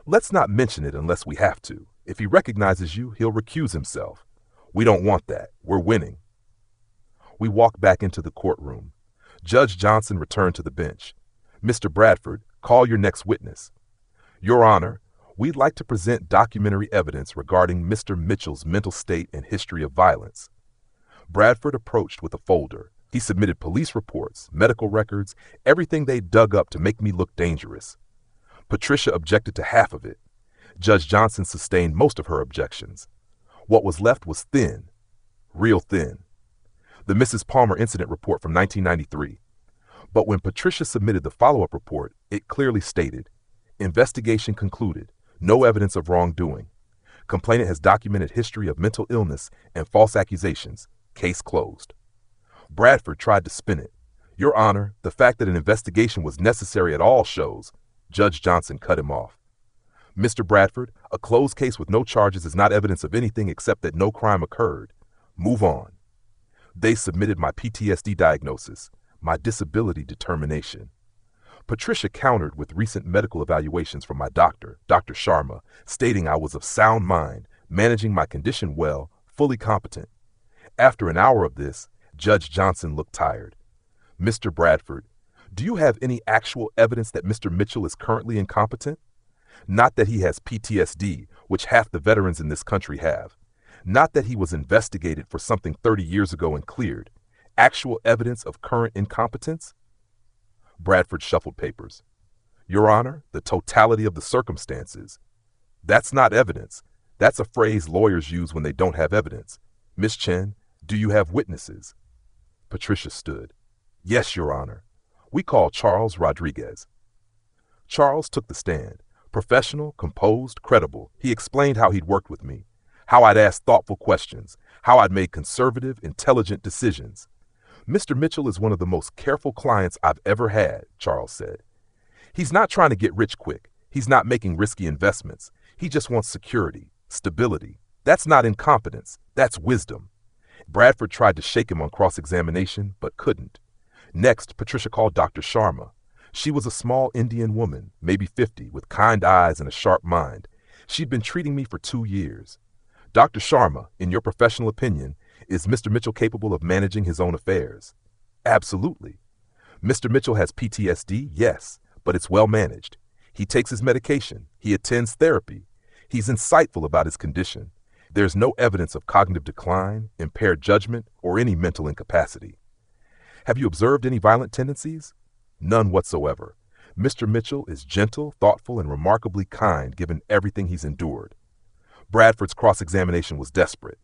A: Let's not mention it unless we have to. If he recognizes you, he'll recuse himself. We don't want that. We're winning. We walked back into the courtroom. Judge Johnson returned to the bench. Mr. Bradford, call your next witness. Your Honor, we'd like to present documentary evidence regarding Mr. Mitchell's mental state and history of violence. Bradford approached with a folder. He submitted police reports, medical records, everything they dug up to make me look dangerous. Patricia objected to half of it. Judge Johnson sustained most of her objections. What was left was thin, real thin. The Mrs. Palmer incident report from 1993. But when Patricia submitted the follow-up report, it clearly stated, investigation concluded, no evidence of wrongdoing. Complainant has documented history of mental illness and false accusations. Case closed. Bradford tried to spin it. Your Honor, the fact that an investigation was necessary at all shows. Judge Johnson cut him off. Mr. Bradford, a closed case with no charges is not evidence of anything except that no crime occurred. Move on. They submitted my PTSD diagnosis, my disability determination. Patricia countered with recent medical evaluations from my doctor, Dr. Sharma, stating I was of sound mind, managing my condition well, fully competent. After an hour of this, Judge Johnson looked tired. Mr. Bradford, do you have any actual evidence that Mr. Mitchell is currently incompetent? Not that he has PTSD, which half the veterans in this country have. Not that he was investigated for something 30 years ago and cleared. Actual evidence of current incompetence? Bradford shuffled papers. Your Honor, the totality of the circumstances. That's not evidence. That's a phrase lawyers use when they don't have evidence. Miss Chen, do you have witnesses? Patricia stood. Yes, Your Honor. We call Charles Rodriguez. Charles took the stand. Professional, composed, credible. He explained how he'd worked with me, how I'd asked thoughtful questions, how I'd made conservative, intelligent decisions. Mr. Mitchell is one of the most careful clients I've ever had, Charles said. He's not trying to get rich quick. He's not making risky investments. He just wants security, stability. That's not incompetence. That's wisdom. Bradford tried to shake him on cross-examination, but couldn't. Next, Patricia called Dr. Sharma. She was a small Indian woman, maybe 50, with kind eyes and a sharp mind. She'd been treating me for 2 years. Dr. Sharma, in your professional opinion, is Mr. Mitchell capable of managing his own affairs? Absolutely. Mr. Mitchell has PTSD, yes, but it's well managed. He takes his medication. He attends therapy. He's insightful about his condition. There's no evidence of cognitive decline, impaired judgment, or any mental incapacity. Have you observed any violent tendencies? None whatsoever. Mr. Mitchell is gentle, thoughtful, and remarkably kind given everything he's endured. Bradford's cross-examination was desperate.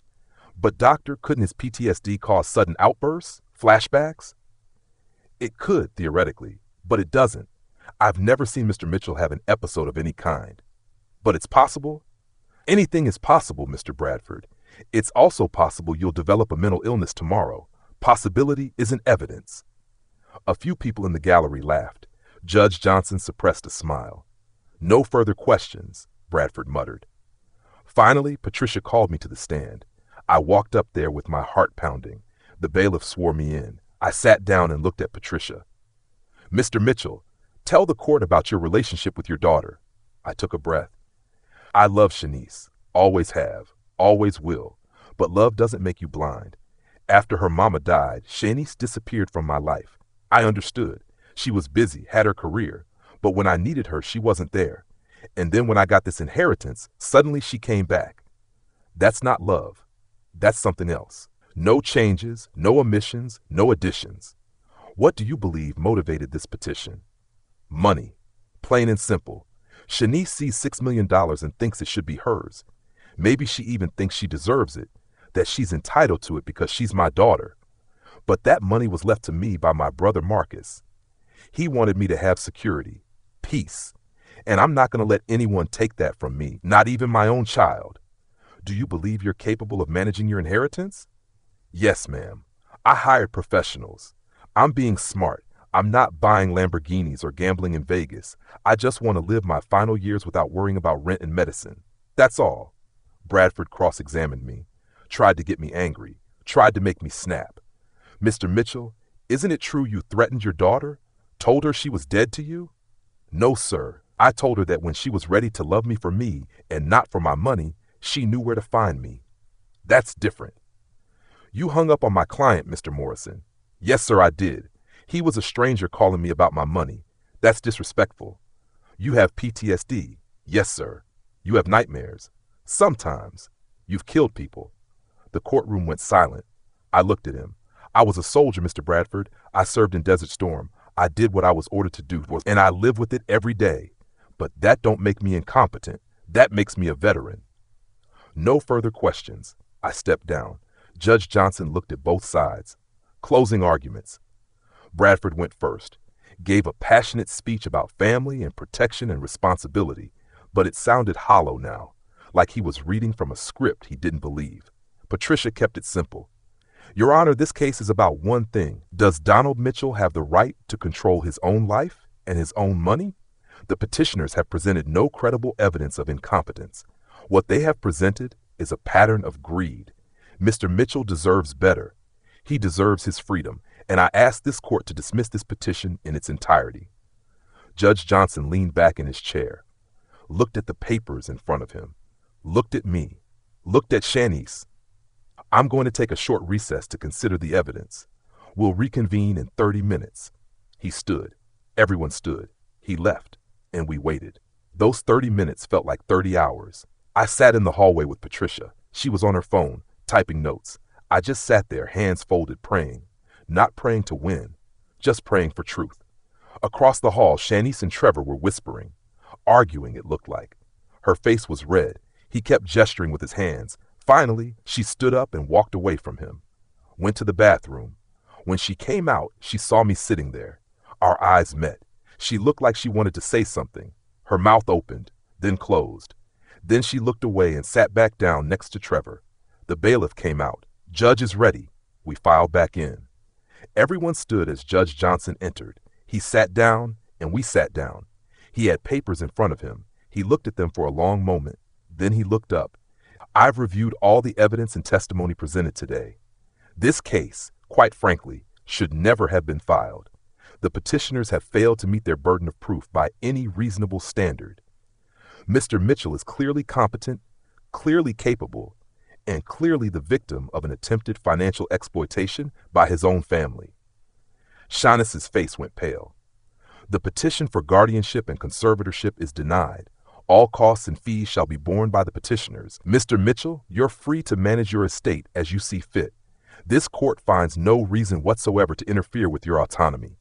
A: But doctor, couldn't his PTSD cause sudden outbursts, flashbacks? It could, theoretically, but it doesn't. I've never seen Mr. Mitchell have an episode of any kind. But it's possible? Anything is possible, Mr. Bradford. It's also possible you'll develop a mental illness tomorrow. Possibility isn't evidence. A few people in the gallery laughed. Judge Johnson suppressed a smile. No further questions, Bradford muttered. Finally, Patricia called me to the stand. I walked up there with my heart pounding. The bailiff swore me in. I sat down and looked at Patricia. Mr. Mitchell, tell the court about your relationship with your daughter. I took a breath. I love Shanice. Always have. Always will. But love doesn't make you blind. After her mama died, Shanice disappeared from my life. I understood. She was busy, had her career. But when I needed her, she wasn't there. And then when I got this inheritance, suddenly she came back. That's not love. That's something else. No changes, no omissions, no additions. What do you believe motivated this petition? Money. Plain and simple. Shanice sees $6 million and thinks it should be hers. Maybe she even thinks she deserves it, that she's entitled to it because she's my daughter. But that money was left to me by my brother Marcus. He wanted me to have security, peace. And I'm not going to let anyone take that from me, not even my own child. Do you believe you're capable of managing your inheritance? Yes, ma'am. I hired professionals. I'm being smart. I'm not buying Lamborghinis or gambling in Vegas. I just want to live my final years without worrying about rent and medicine. That's all. Bradford cross-examined me, tried to get me angry, tried to make me snap. Mr. Mitchell, Isn't it true you threatened your daughter? Told her she was dead to you? No, sir. I told her that when she was ready to love me for me and not for my money, she knew where to find me. That's different. You hung up on my client, Mr. Morrison. Yes, sir, I did. He was a stranger calling me about my money. That's disrespectful. You have PTSD. Yes, sir. You have nightmares. Sometimes. You've killed people. The courtroom went silent. I looked at him. I was a soldier, Mr. Bradford. I served in Desert Storm. I did what I was ordered to do, and I live with it every day. But that don't make me incompetent. That makes me a veteran. No further questions. I stepped down. Judge Johnson looked at both sides. Closing arguments. Bradford went first. Gave a passionate speech about family and protection and responsibility, but it sounded hollow now, like he was reading from a script he didn't believe. Patricia kept it simple. Your Honor, this case is about one thing. Does Donald Mitchell have the right to control his own life and his own money? The petitioners have presented no credible evidence of incompetence. What they have presented is a pattern of greed. Mr. Mitchell deserves better. He deserves his freedom, and I ask this court to dismiss this petition in its entirety. Judge Johnson leaned back in his chair, looked at the papers in front of him, looked at me, looked at Shanice. I'm going to take a short recess to consider the evidence. We'll reconvene in 30 minutes. He stood. Everyone stood. He left, and we waited. Those 30 minutes felt like 30 hours. I sat in the hallway with Patricia. She was on her phone, typing notes. I just sat there, hands folded, praying. Not praying to win, just praying for truth. Across the hall, Shanice and Trevor were whispering, arguing, it looked like. Her face was red. He kept gesturing with his hands. Finally, she stood up and walked away from him. Went to the bathroom. When she came out, she saw me sitting there. Our eyes met. She looked like she wanted to say something. Her mouth opened, then closed. Then she looked away and sat back down next to Trevor. The bailiff came out. Judge is ready. We filed back in. Everyone stood as Judge Johnson entered. He sat down, and we sat down. He had papers in front of him. He looked at them for a long moment. Then he looked up. I've reviewed all the evidence and testimony presented today. This case, quite frankly, should never have been filed. The petitioners have failed to meet their burden of proof by any reasonable standard. Mr. Mitchell is clearly competent, clearly capable, and clearly the victim of an attempted financial exploitation by his own family. Shanice's face went pale. The petition for guardianship and conservatorship is denied. All costs and fees shall be borne by the petitioners. Mr. Mitchell, you're free to manage your estate as you see fit. This court finds no reason whatsoever to interfere with your autonomy.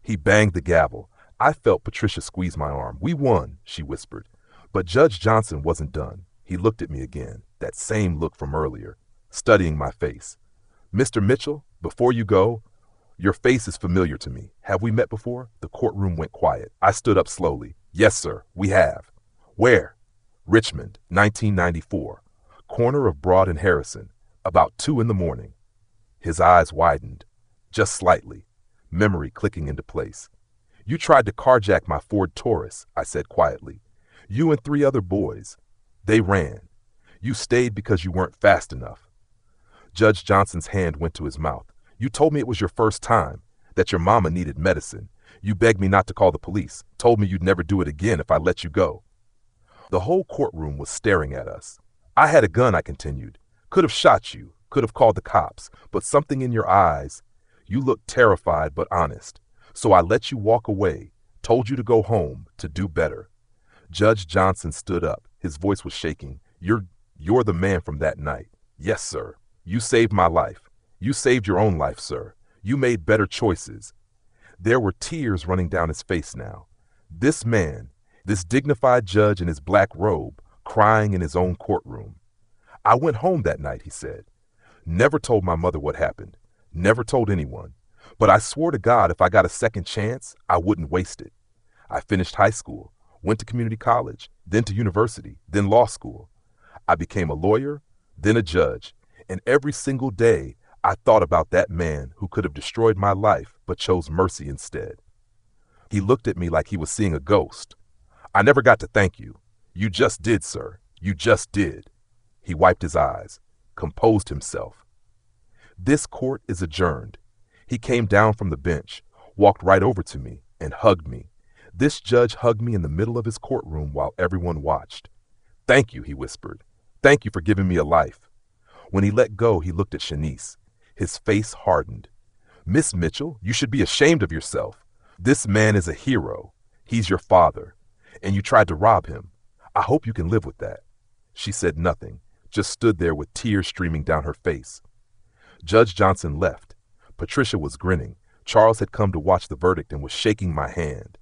A: He banged the gavel. I felt Patricia squeeze my arm. We won, she whispered. But Judge Johnson wasn't done. He looked at me again, that same look from earlier, studying my face. Mr. Mitchell, before you go, your face is familiar to me. Have we met before? The courtroom went quiet. I stood up slowly. Yes, sir, we have. Where? Richmond, 1994. Corner of Broad and Harrison, about 2 a.m. His eyes widened, just slightly, memory clicking into place. You tried to carjack my Ford Taurus, I said quietly. You and 3 other boys. They ran. You stayed because you weren't fast enough. Judge Johnson's hand went to his mouth. You told me it was your first time, that your mama needed medicine. You begged me not to call the police, told me you'd never do it again if I let you go. The whole courtroom was staring at us. I had a gun, I continued. Could have shot you, could have called the cops, but something in your eyes. You looked terrified but honest. So I let you walk away, told you to go home, to do better. Judge Johnson stood up. His voice was shaking. You're the man from that night. Yes, sir. You saved my life. You saved your own life, sir. You made better choices. There were tears running down his face now. This man, this dignified judge in his black robe, crying in his own courtroom. I went home that night, he said. Never told my mother what happened. Never told anyone. But I swore to God if I got a second chance, I wouldn't waste it. I finished high school, went to community college, then to university, then law school. I became a lawyer, then a judge, and every single day I thought about that man who could have destroyed my life but chose mercy instead. He looked at me like he was seeing a ghost. I never got to thank you. You just did, sir. You just did. He wiped his eyes, composed himself. This court is adjourned. He came down from the bench, walked right over to me, and hugged me. This judge hugged me in the middle of his courtroom while everyone watched. "Thank you," he whispered. "Thank you for giving me a life." When he let go, he looked at Shanice. His face hardened. "Miss Mitchell, you should be ashamed of yourself. This man is a hero. He's your father. And you tried to rob him. I hope you can live with that." She said nothing, just stood there with tears streaming down her face. Judge Johnson left. Patricia was grinning. Charles had come to watch the verdict and was shaking my hand.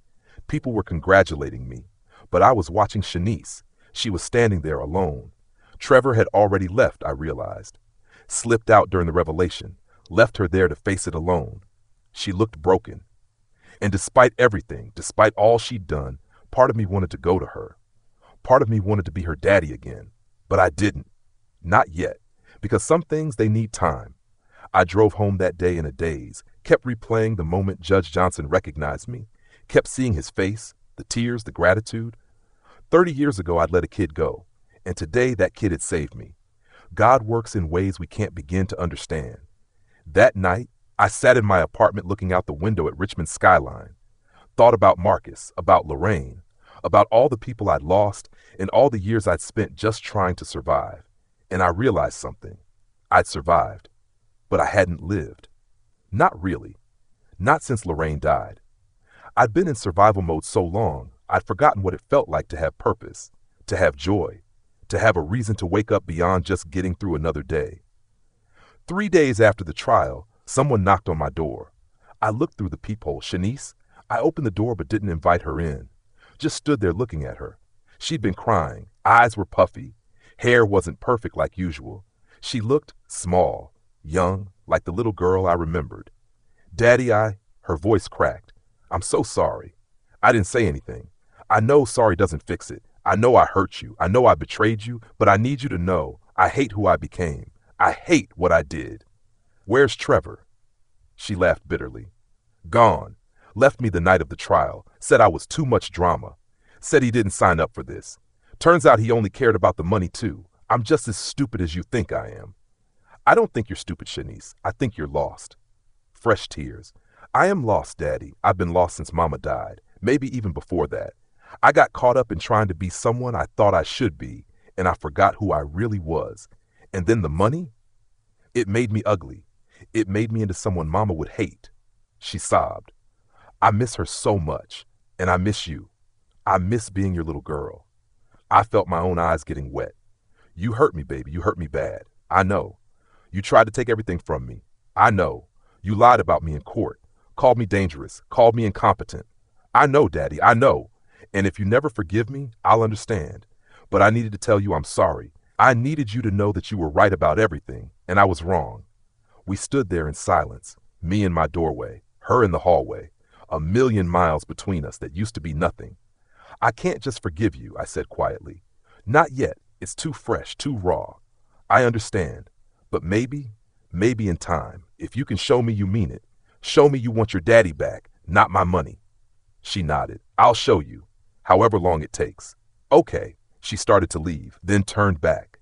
A: People were congratulating me, but I was watching Shanice. She was standing there alone. Trevor had already left, I realized. Slipped out during the revelation, left her there to face it alone. She looked broken. And despite everything, despite all she'd done, part of me wanted to go to her. Part of me wanted to be her daddy again, but I didn't. Not yet, because some things, they need time. I drove home that day in a daze, kept replaying the moment Judge Johnson recognized me, kept seeing his face, the tears, the gratitude. 30 years ago, I'd let a kid go, and today that kid had saved me. God works in ways we can't begin to understand. That night, I sat in my apartment looking out the window at Richmond's skyline, thought about Marcus, about Lorraine, about all the people I'd lost and all the years I'd spent just trying to survive. And I realized something. I'd survived, but I hadn't lived. Not really. Not since Lorraine died. I'd been in survival mode so long, I'd forgotten what it felt like to have purpose, to have joy, to have a reason to wake up beyond just getting through another day. 3 days after the trial, someone knocked on my door. I looked through the peephole. Shanice? I opened the door but didn't invite her in. Just stood there looking at her. She'd been crying. Eyes were puffy. Hair wasn't perfect like usual. She looked small, young, like the little girl I remembered. "Daddy, Her voice cracked. "I'm so sorry." I didn't say anything. I know sorry doesn't fix it. I know I hurt you. I know I betrayed you, but I need you to know I hate who I became. I hate what I did. "Where's Trevor?" She laughed bitterly. "Gone. Left me the night of the trial. Said I was too much drama. Said he didn't sign up for this. Turns out he only cared about the money too. I'm just as stupid as you think I am." "I don't think you're stupid, Shanice. I think you're lost." Fresh tears. "I am lost, Daddy. I've been lost since Mama died. Maybe even before that. I got caught up in trying to be someone I thought I should be, and I forgot who I really was. And then the money? It made me ugly. It made me into someone Mama would hate." She sobbed. "I miss her so much, and I miss you. I miss being your little girl." I felt my own eyes getting wet. "You hurt me, baby. You hurt me bad. I know. You tried to take everything from me. I know. You lied about me in court, called me dangerous, called me incompetent. I know, Daddy, I know. And if you never forgive me, I'll understand. But I needed to tell you I'm sorry. I needed you to know that you were right about everything, and I was wrong." We stood there in silence, me in my doorway, her in the hallway, a million miles between us that used to be nothing. "I can't just forgive you," I said quietly. "Not yet. It's too fresh, too raw. I understand. But maybe in time, if you can show me you mean it, show me you want your daddy back, not my money." She nodded. "I'll show you, however long it takes." "Okay." She started to leave, then turned back.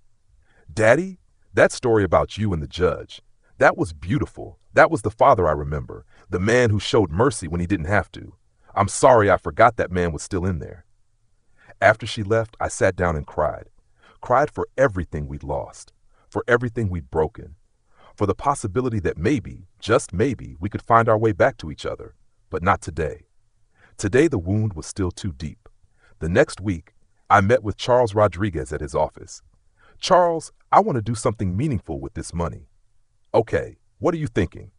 A: "Daddy, that story about you and the judge, that was beautiful. That was the father I remember, the man who showed mercy when he didn't have to. I'm sorry I forgot that man was still in there." After she left, I sat down and cried. Cried for everything we'd lost, for everything we'd broken, for the possibility that maybe, just maybe, we could find our way back to each other, but not today. Today the wound was still too deep. The next week, I met with Charles Rodriguez at his office. "Charles, I want to do something meaningful with this money." "Okay, what are you thinking?"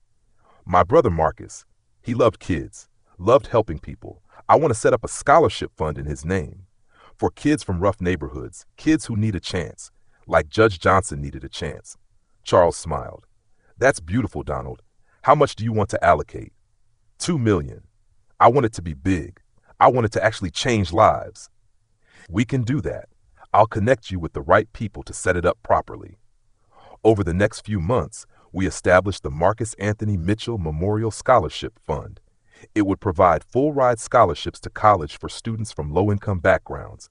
A: "My brother Marcus, he loved kids, loved helping people. I want to set up a scholarship fund in his name for kids from rough neighborhoods, kids who need a chance, like Judge Johnson needed a chance." Charles smiled. "That's beautiful, Donald. How much do you want to allocate?" $2 million. I want it to be big. I want it to actually change lives." "We can do that. I'll connect you with the right people to set it up properly." Over the next few months, we established the Marcus Anthony Mitchell Memorial Scholarship Fund. It would provide full-ride scholarships to college for students from low-income backgrounds.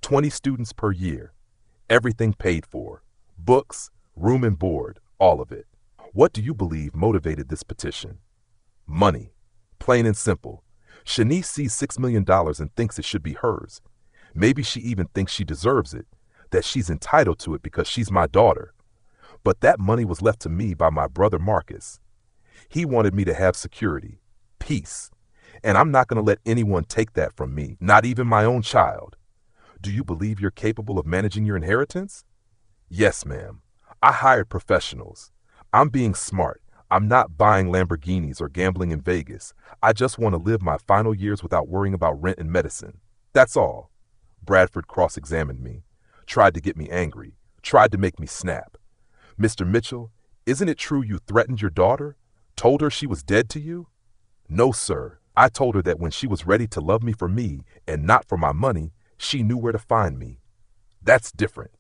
A: 20 students per year. Everything paid for. Books, room and board, all of it. What do you believe motivated this petition? Money. Plain and simple. Shanice sees $6 million and thinks it should be hers. Maybe she even thinks she deserves it, that she's entitled to it because she's my daughter. But that money was left to me by my brother Marcus. He wanted me to have security, peace, and I'm not going to let anyone take that from me, not even my own child. Do you believe you're capable of managing your inheritance? Yes, ma'am. I hired professionals. I'm being smart. I'm not buying Lamborghinis or gambling in Vegas. I just want to live my final years without worrying about rent and medicine. That's all. Bradford cross-examined me, tried to get me angry, tried to make me snap. Mr. Mitchell, isn't it true you threatened your daughter? Told her she was dead to you? No, sir. I told her that when she was ready to love me for me and not for my money, she knew where to find me. That's different.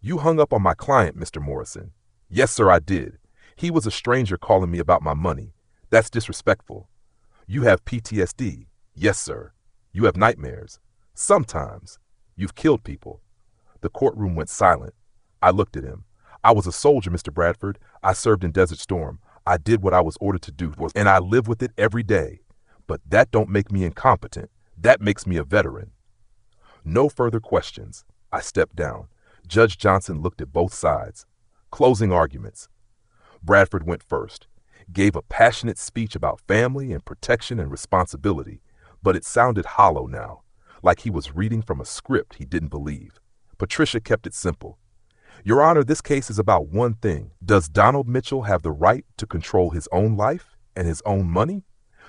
A: You hung up on my client, Mr. Morrison. Yes, sir, I did. He was a stranger calling me about my money. That's disrespectful. You have PTSD. Yes, sir. You have nightmares. Sometimes. You've killed people. The courtroom went silent. I looked at him. I was a soldier, Mr. Bradford. I served in Desert Storm. I did what I was ordered to do, and I live with it every day. But that don't make me incompetent. That makes me a veteran. No further questions. I stepped down. Judge Johnson looked at both sides. Closing arguments. Bradford went first, gave a passionate speech about family and protection and responsibility, but it sounded hollow now, like he was reading from a script he didn't believe. Patricia kept it simple. Your Honor, this case is about one thing. Does Donald Mitchell have the right to control his own life and his own money?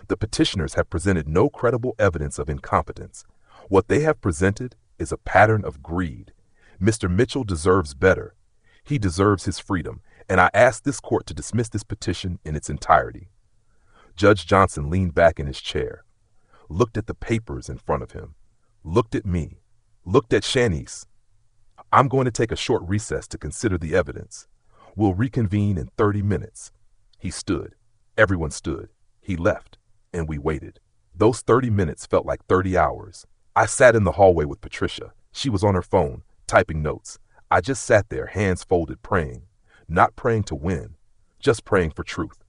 A: The petitioners have presented no credible evidence of incompetence. What they have presented is a pattern of greed. Mr. Mitchell deserves better. He deserves his freedom, and I ask this court to dismiss this petition in its entirety. Judge Johnson leaned back in his chair, looked at the papers in front of him, looked at me, looked at Shanice. I'm going to take a short recess to consider the evidence. We'll reconvene in 30 minutes. He stood. Everyone stood. He left, and we waited. Those 30 minutes felt like 30 hours. I sat in the hallway with Patricia. She was on her phone, typing notes. I just sat there, hands folded, praying. Not praying to win, just praying for truth.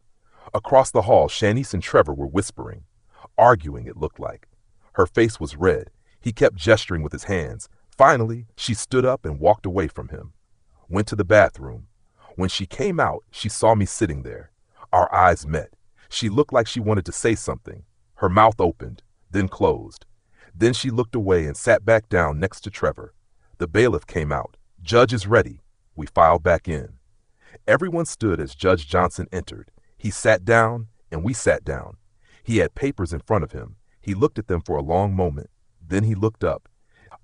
A: Across the hall, Shanice and Trevor were whispering, arguing, it looked like. Her face was red. He kept gesturing with his hands. Finally, she stood up and walked away from him. Went to the bathroom. When she came out, she saw me sitting there. Our eyes met. She looked like she wanted to say something. Her mouth opened, then closed. Then she looked away and sat back down next to Trevor. The bailiff came out. Judge is ready. We filed back in. Everyone stood as Judge Johnson entered. He sat down, and we sat down. He had papers in front of him. He looked at them for a long moment. Then he looked up.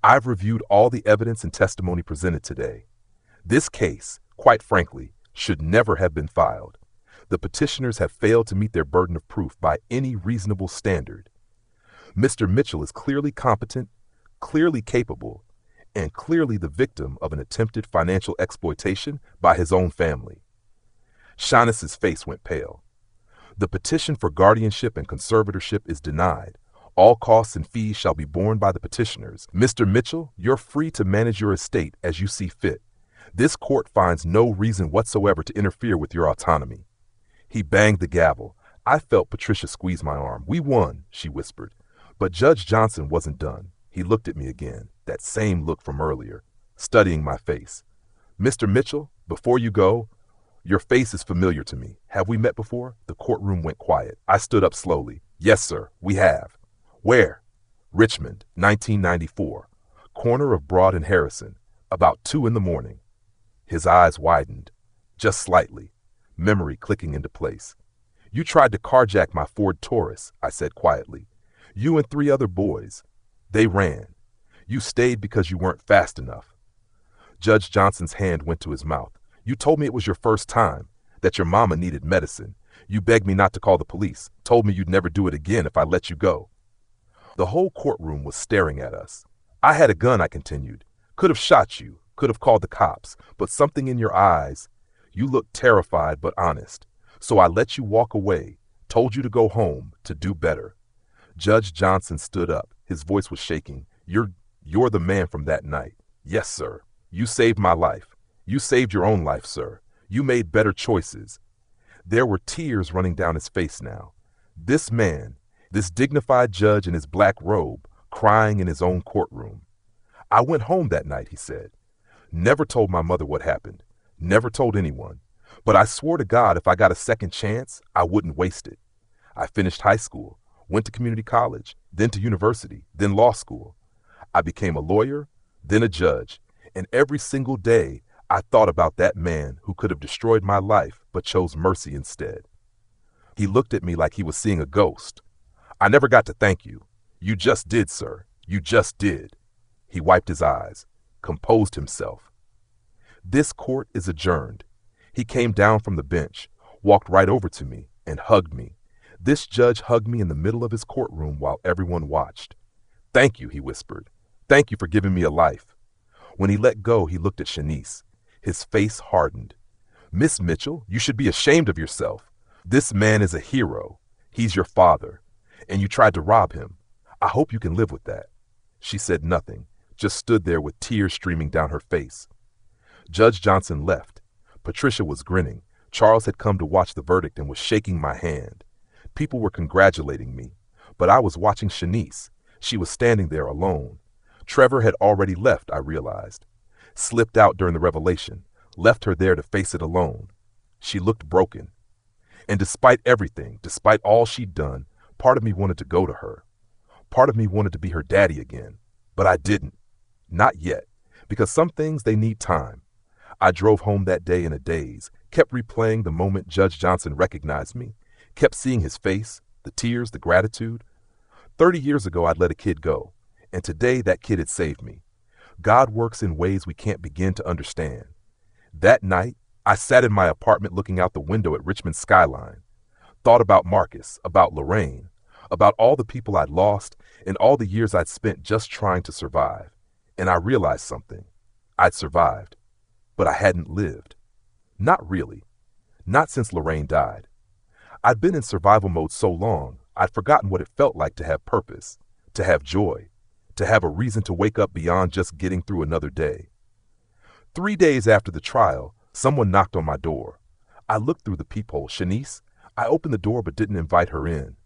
A: I've reviewed all the evidence and testimony presented today. This case, quite frankly, should never have been filed. The petitioners have failed to meet their burden of proof by any reasonable standard. Mr. Mitchell is clearly competent, clearly capable, and clearly the victim of an attempted financial exploitation by his own family. Shanice's face went pale. The petition for guardianship and conservatorship is denied. All costs and fees shall be borne by the petitioners. Mr. Mitchell, you're free to manage your estate as you see fit. This court finds no reason whatsoever to interfere with your autonomy. He banged the gavel. I felt Patricia squeeze my arm. We won, she whispered. But Judge Johnson wasn't done. He looked at me again, that same look from earlier, studying my face. Mr. Mitchell, before you go, your face is familiar to me. Have we met before? The courtroom went quiet. I stood up slowly. Yes, sir, we have. Where? Richmond, 1994. Corner of Broad and Harrison, about 2 a.m. His eyes widened, just slightly, memory clicking into place. You tried to carjack my Ford Taurus, I said quietly. You and 3 other boys. They ran. You stayed because you weren't fast enough. Judge Johnson's hand went to his mouth. You told me it was your first time, that your mama needed medicine. You begged me not to call the police, told me you'd never do it again if I let you go. The whole courtroom was staring at us. I had a gun, I continued. Could have shot you, could have called the cops, but something in your eyes. You looked terrified but honest. So I let you walk away, told you to go home, to do better. Judge Johnson stood up. His voice was shaking. You're the man from that night. Yes, sir. You saved my life. You saved your own life, sir. You made better choices. There were tears running down his face now. This man, this dignified judge in his black robe, crying in his own courtroom. I went home that night, he said. Never told my mother what happened. Never told anyone. But I swore to God if I got a second chance, I wouldn't waste it. I finished high school, went to community college, then to university, then law school. I became a lawyer, then a judge, and every single day I thought about that man who could have destroyed my life but chose mercy instead. He looked at me like he was seeing a ghost. I never got to thank you. You just did, sir. You just did. He wiped his eyes, composed himself. This court is adjourned. He came down from the bench, walked right over to me, and hugged me. This judge hugged me in the middle of his courtroom while everyone watched. Thank you, he whispered. Thank you for giving me a life. When he let go, he looked at Shanice. His face hardened. Miss Mitchell, you should be ashamed of yourself. This man is a hero. He's your father. And you tried to rob him. I hope you can live with that. She said nothing, just stood there with tears streaming down her face. Judge Johnson left. Patricia was grinning. Charles had come to watch the verdict and was shaking my hand. People were congratulating me, but I was watching Shanice. She was standing there alone. Trevor had already left, I realized. Slipped out during the revelation, left her there to face it alone. She looked broken. And despite everything, despite all she'd done, part of me wanted to go to her. Part of me wanted to be her daddy again, but I didn't. Not yet, because some things, they need time. I drove home that day in a daze, kept replaying the moment Judge Johnson recognized me, kept seeing his face, the tears, the gratitude. 30 years ago, I'd let a kid go, and today that kid had saved me. God works in ways we can't begin to understand. That night, I sat in my apartment looking out the window at Richmond's skyline, thought about Marcus, about Lorraine, about all the people I'd lost and all the years I'd spent just trying to survive. And I realized something. I'd survived, but I hadn't lived. Not really. Not since Lorraine died. I'd been in survival mode so long, I'd forgotten what it felt like to have purpose, to have joy, to have a reason to wake up beyond just getting through another day. 3 days after the trial, someone knocked on my door. I looked through the peephole. Shanice? I opened the door but didn't invite her in.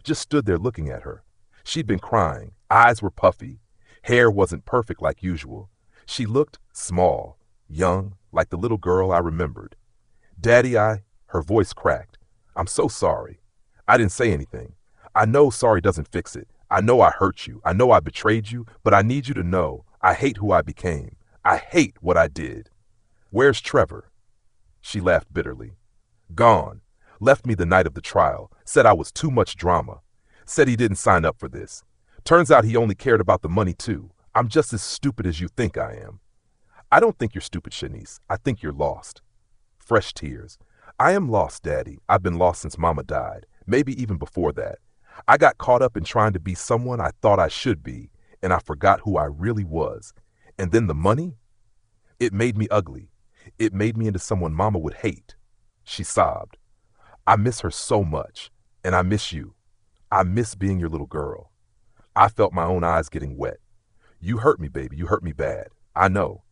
A: Just stood there looking at her. She'd been crying. Eyes were puffy. Hair wasn't perfect like usual. She looked small, young, like the little girl I remembered. Daddy, her voice cracked. I'm so sorry. I didn't say anything. I know sorry doesn't fix it. I know I hurt you. I know I betrayed you, but I need you to know I hate who I became. I hate what I did. Where's Trevor? She laughed bitterly. Gone. Left me the night of the trial. Said I was too much drama. Said he didn't sign up for this. Turns out he only cared about the money too. I'm just as stupid as you think I am. I don't think you're stupid, Shanice. I think you're lost. Fresh tears. I am lost, Daddy. I've been lost since Mama died. Maybe even before that. I got caught up in trying to be someone I thought I should be, and I forgot who I really was. And then the money? It made me ugly. It made me into someone Mama would hate. She sobbed. I miss her so much, and I miss you. I miss being your little girl. I felt my own eyes getting wet. You hurt me, baby. You hurt me bad. I know.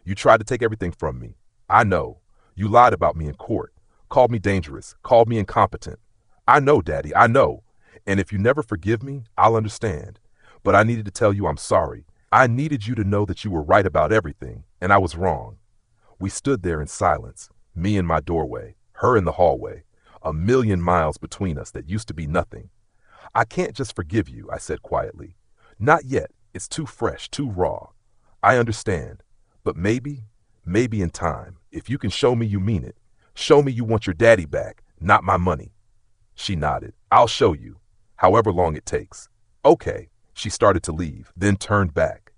A: You tried to take everything from me. I know. You lied about me in court, called me dangerous, called me incompetent. I know, Daddy, I know. And if you never forgive me, I'll understand. But I needed to tell you I'm sorry. I needed you to know that you were right about everything, and I was wrong. We stood there in silence, me in my doorway, her in the hallway, a million miles between us that used to be nothing. I can't just forgive you, I said quietly. Not yet. It's too fresh, too raw. I understand. But maybe in time, if you can show me you mean it, show me you want your daddy back, not my money. She nodded. I'll show you, however long it takes. Okay. She started to leave, then turned back.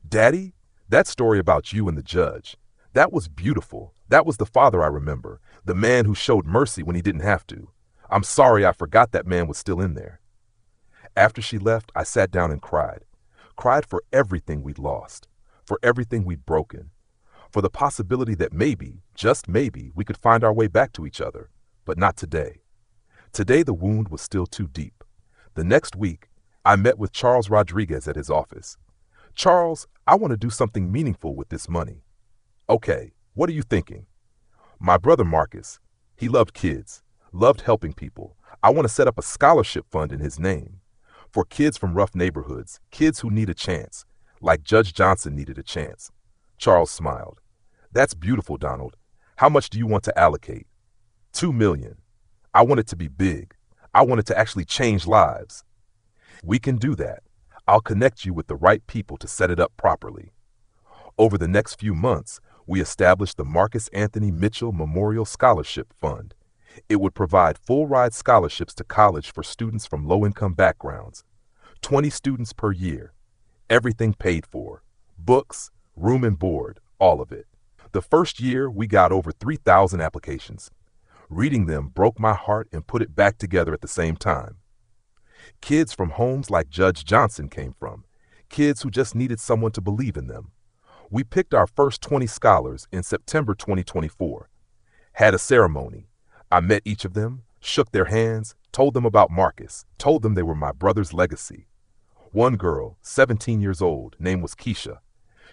A: Daddy, that story about you and the judge, that was beautiful. That was the father I remember, the man who showed mercy when he didn't have to. I'm sorry I forgot that man was still in there. After she left, I sat down and cried. Cried for everything we'd lost, for everything we'd broken, for the possibility that maybe, just maybe, we could find our way back to each other, but not today. Today the wound was still too deep. The next week, I met with Charles Rodriguez at his office. Charles, I want to do something meaningful with this money. Okay, what are you thinking? My brother Marcus, he loved kids, loved helping people. I want to set up a scholarship fund in his name for kids from rough neighborhoods, kids who need a chance, like Judge Johnson needed a chance. Charles smiled. That's beautiful, Donald. How much do you want to allocate? 2 million. I want it to be big. I want it to actually change lives. We can do that. I'll connect you with the right people to set it up properly. Over the next few months, we established the Marcus Anthony Mitchell Memorial Scholarship Fund. It would provide full-ride scholarships to college for students from low-income backgrounds. 20 students per year. Everything paid for. Books, room and board, all of it. The first year, we got over 3,000 applications. Reading them broke my heart and put it back together at the same time. Kids from homes like Judge Johnson came from. Kids who just needed someone to believe in them. We picked our first 20 scholars in September 2024. Had a ceremony. I met each of them, shook their hands, told them about Marcus, told them they were my brother's legacy. One girl, 17 years old, name was Keisha.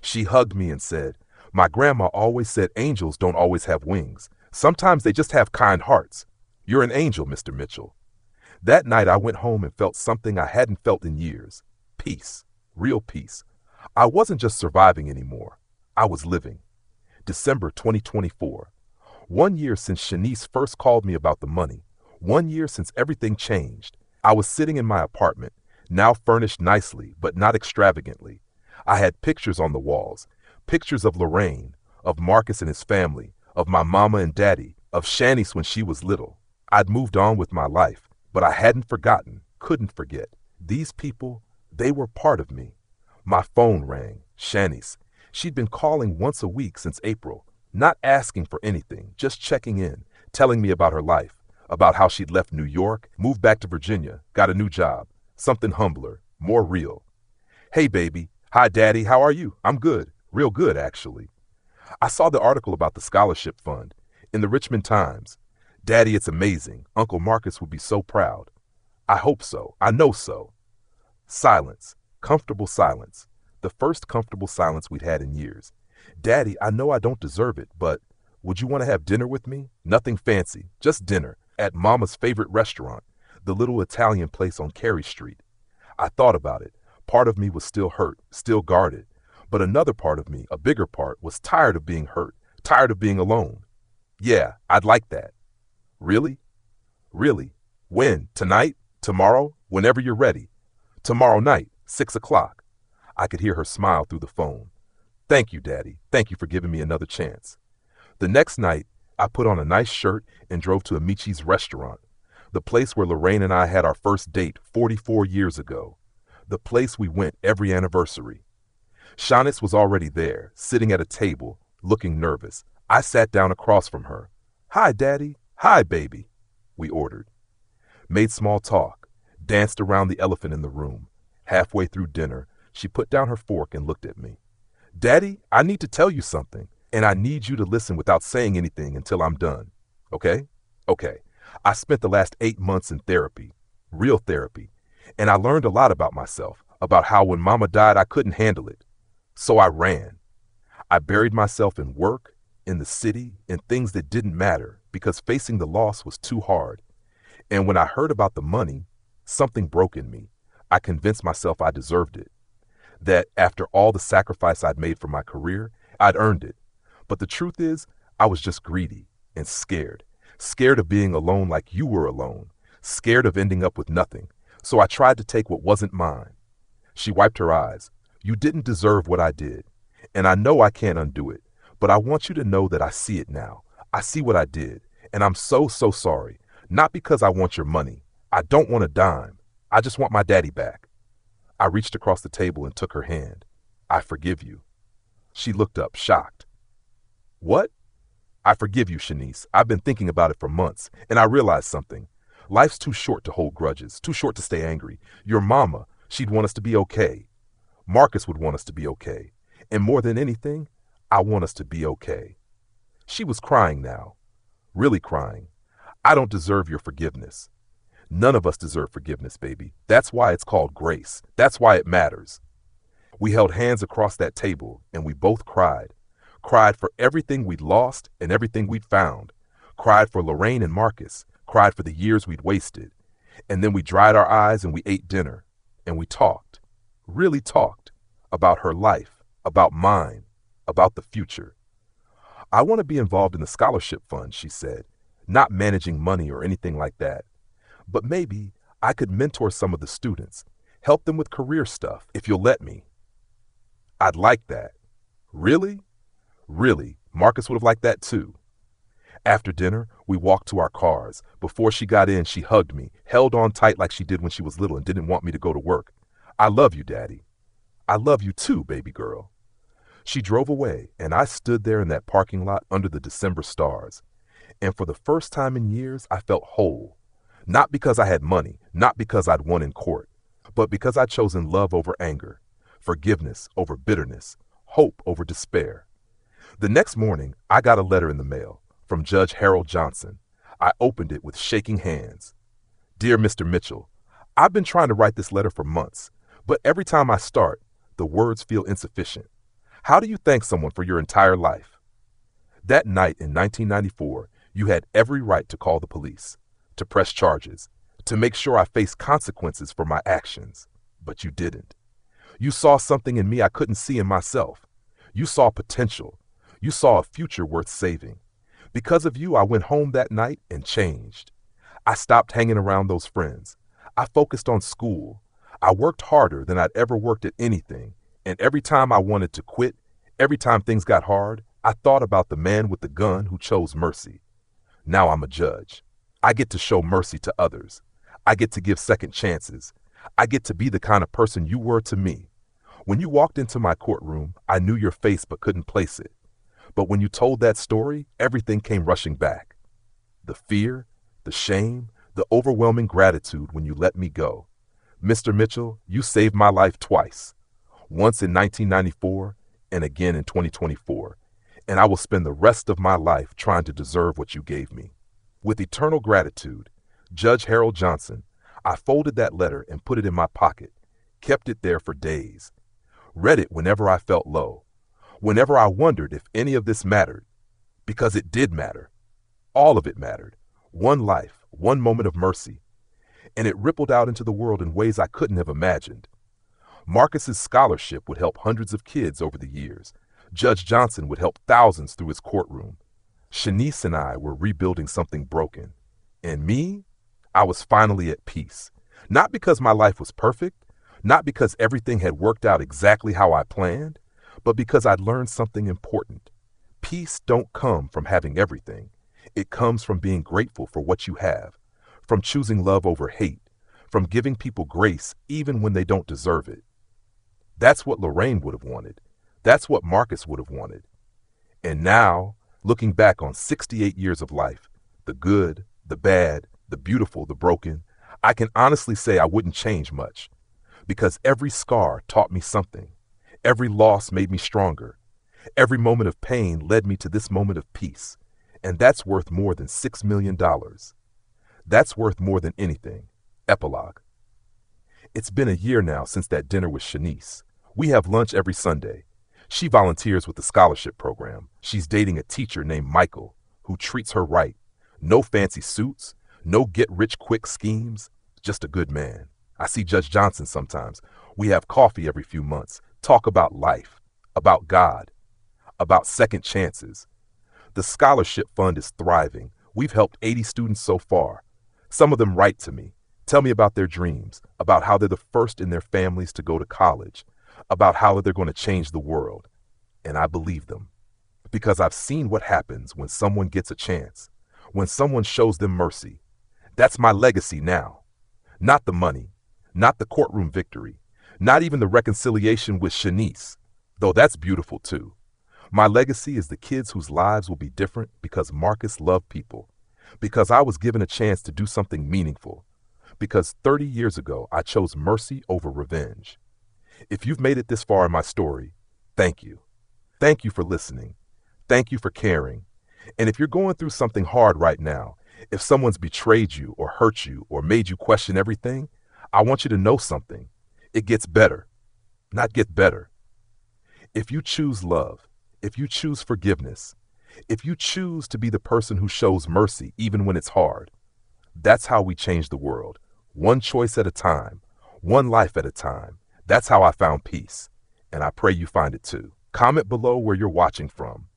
A: She hugged me and said, "My grandma always said angels don't always have wings. Sometimes they just have kind hearts. You're an angel, Mr. Mitchell." That night I went home and felt something I hadn't felt in years. Peace. Real peace. I wasn't just surviving anymore. I was living. December 2024. 1 year since Shanice first called me about the money. 1 year since everything changed. I was sitting in my apartment, now furnished nicely, but not extravagantly. I had pictures on the walls. Pictures of Lorraine, of Marcus and his family, of my mama and daddy, of Shanice when she was little. I'd moved on with my life, but I hadn't forgotten, couldn't forget. These people, they were part of me. My phone rang. Shanice. She'd been calling once a week since April, not asking for anything, just checking in, telling me about her life, about how she'd left New York, moved back to Virginia, got a new job, something humbler, more real. "Hey, baby. Hi, Daddy. How are you?" "I'm good. Real good, actually." I saw the article about the scholarship fund in the Richmond Times. "Daddy, it's amazing. Uncle Marcus would be so proud." "I hope so. I know so." Silence. Comfortable silence. The first comfortable silence we'd had in years. "Daddy, I know I don't deserve it, but would you want to have dinner with me? Nothing fancy, just dinner, at Mama's favorite restaurant, the little Italian place on Carey Street." I thought about it. Part of me was still hurt, still guarded. But another part of me, a bigger part, was tired of being hurt, tired of being alone. "Yeah, I'd like that." "Really?" "Really. When? Tonight? Tomorrow? Whenever you're ready." "Tomorrow night, 6 o'clock. I could hear her smile through the phone. "Thank you, Daddy. Thank you for giving me another chance." The next night, I put on a nice shirt and drove to Amici's restaurant, the place where Lorraine and I had our first date 44 years ago, the place we went every anniversary. Shanice was already there, sitting at a table, looking nervous. I sat down across from her. "Hi, Daddy. Hi, baby," we ordered. Made small talk, danced around the elephant in the room. Halfway through dinner, she put down her fork and looked at me. "Daddy, I need to tell you something, and I need you to listen without saying anything until I'm done. Okay?" "Okay." I spent the last 8 months in therapy, real therapy, and I learned a lot about myself, about how when Mama died I couldn't handle it. So I ran. I buried myself in work, in the city, in things that didn't matter because facing the loss was too hard. And when I heard about the money, something broke in me. I convinced myself I deserved it. That after all the sacrifice I'd made for my career, I'd earned it. But the truth is, I was just greedy and scared. Scared of being alone like you were alone. Scared of ending up with nothing. So I tried to take what wasn't mine. She wiped her eyes. "You didn't deserve what I did. And I know I can't undo it. But I want you to know that I see it now. I see what I did. And I'm so sorry. Not because I want your money. I don't want a dime. I just want my daddy back." I reached across the table and took her hand. "I forgive you." She looked up, shocked. "What?" "I forgive you, Shanice. I've been thinking about it for months, and I realized something. Life's too short to hold grudges, too short to stay angry. Your mama, she'd want us to be okay. Marcus would want us to be okay. And more than anything, I want us to be okay." She was crying now. Really crying. "I don't deserve your forgiveness." None of us deserve forgiveness, baby. That's why it's called grace. That's why it matters. We held hands across that table, and we both cried. Cried for everything we'd lost and everything we'd found. Cried for Lorraine and Marcus. Cried for the years we'd wasted. And then we dried our eyes and we ate dinner. And we talked, really talked, about her life, about mine, about the future. I want to be involved in the scholarship fund, she said, not managing money or anything like that. But maybe I could mentor some of the students, help them with career stuff, if you'll let me. I'd like that. Really? Really, Marcus would have liked that too. After dinner, we walked to our cars. Before she got in, she hugged me, held on tight like she did when she was little and didn't want me to go to work. I love you, Daddy. I love you too, baby girl. She drove away, and I stood there in that parking lot under the December stars. And for the first time in years, I felt whole. Not because I had money, not because I'd won in court, but because I'd chosen love over anger, forgiveness over bitterness, hope over despair. The next morning, I got a letter in the mail from Judge Harold Johnson. I opened it with shaking hands. Dear Mr. Mitchell, I've been trying to write this letter for months, but every time I start, the words feel insufficient. How do you thank someone for your entire life? That night in 1994, you had every right to call the police, to press charges, to make sure I faced consequences for my actions, but you didn't. You saw something in me I couldn't see in myself. You saw potential. You saw a future worth saving. Because of you, I went home that night and changed. I stopped hanging around those friends. I focused on school. I worked harder than I'd ever worked at anything, and every time I wanted to quit, every time things got hard, I thought about the man with the gun who chose mercy. Now I'm a judge. I get to show mercy to others. I get to give second chances. I get to be the kind of person you were to me. When you walked into my courtroom, I knew your face but couldn't place it. But when you told that story, everything came rushing back. The fear, the shame, the overwhelming gratitude when you let me go. Mr. Mitchell, you saved my life twice. Once in 1994 and again in 2024. And I will spend the rest of my life trying to deserve what you gave me. With eternal gratitude, Judge Harold Johnson, I folded that letter and put it in my pocket, kept it there for days, read it whenever I felt low, whenever I wondered if any of this mattered, because it did matter. All of it mattered. One life, one moment of mercy. And it rippled out into the world in ways I couldn't have imagined. Marcus's scholarship would help hundreds of kids over the years. Judge Johnson would help thousands through his courtroom. Shanice and I were rebuilding something broken. And me? I was finally at peace. Not because my life was perfect, not because everything had worked out exactly how I planned, but because I'd learned something important. Peace don't come from having everything. It comes from being grateful for what you have, from choosing love over hate, from giving people grace even when they don't deserve it. That's what Lorraine would have wanted. That's what Marcus would have wanted. And now, looking back on 68 years of life, the good, the bad, the beautiful, the broken, I can honestly say I wouldn't change much, because every scar taught me something. Every loss made me stronger. Every moment of pain led me to this moment of peace. And that's worth more than $6 million. That's worth more than anything. Epilogue. It's been a year now since that dinner with Shanice. We have lunch every Sunday. She volunteers with the scholarship program. She's dating a teacher named Michael, who treats her right. No fancy suits, no get-rich-quick schemes, just a good man. I see Judge Johnson sometimes. We have coffee every few months, talk about life, about God, about second chances. The scholarship fund is thriving. We've helped 80 students so far. Some of them write to me, tell me about their dreams, about how they're the first in their families to go to college, about how they're going to change the world. And I believe them, because I've seen what happens when someone gets a chance, when someone shows them mercy. That's my legacy now. Not the money, not the courtroom victory, not even the reconciliation with Shanice, though that's beautiful too. My legacy is the kids whose lives will be different because Marcus loved people, because I was given a chance to do something meaningful, because 30 years ago I chose mercy over revenge. If you've made it this far in my story, thank you. Thank you for listening. Thank you for caring. And if you're going through something hard right now, if someone's betrayed you or hurt you or made you question everything, I want you to know something. It gets better, not get better. If you choose love, if you choose forgiveness, if you choose to be the person who shows mercy even when it's hard, that's how we change the world, One choice at a time, one life at a time. That's how I found peace. And I pray you find it too. Comment below where you're watching from.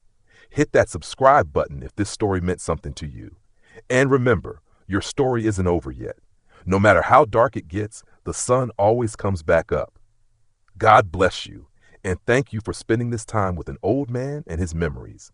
A: Hit that subscribe button if this story meant something to you. And remember, your story isn't over yet. No matter how dark it gets, the sun always comes back up. God bless you, and thank you for spending this time with an old man and his memories.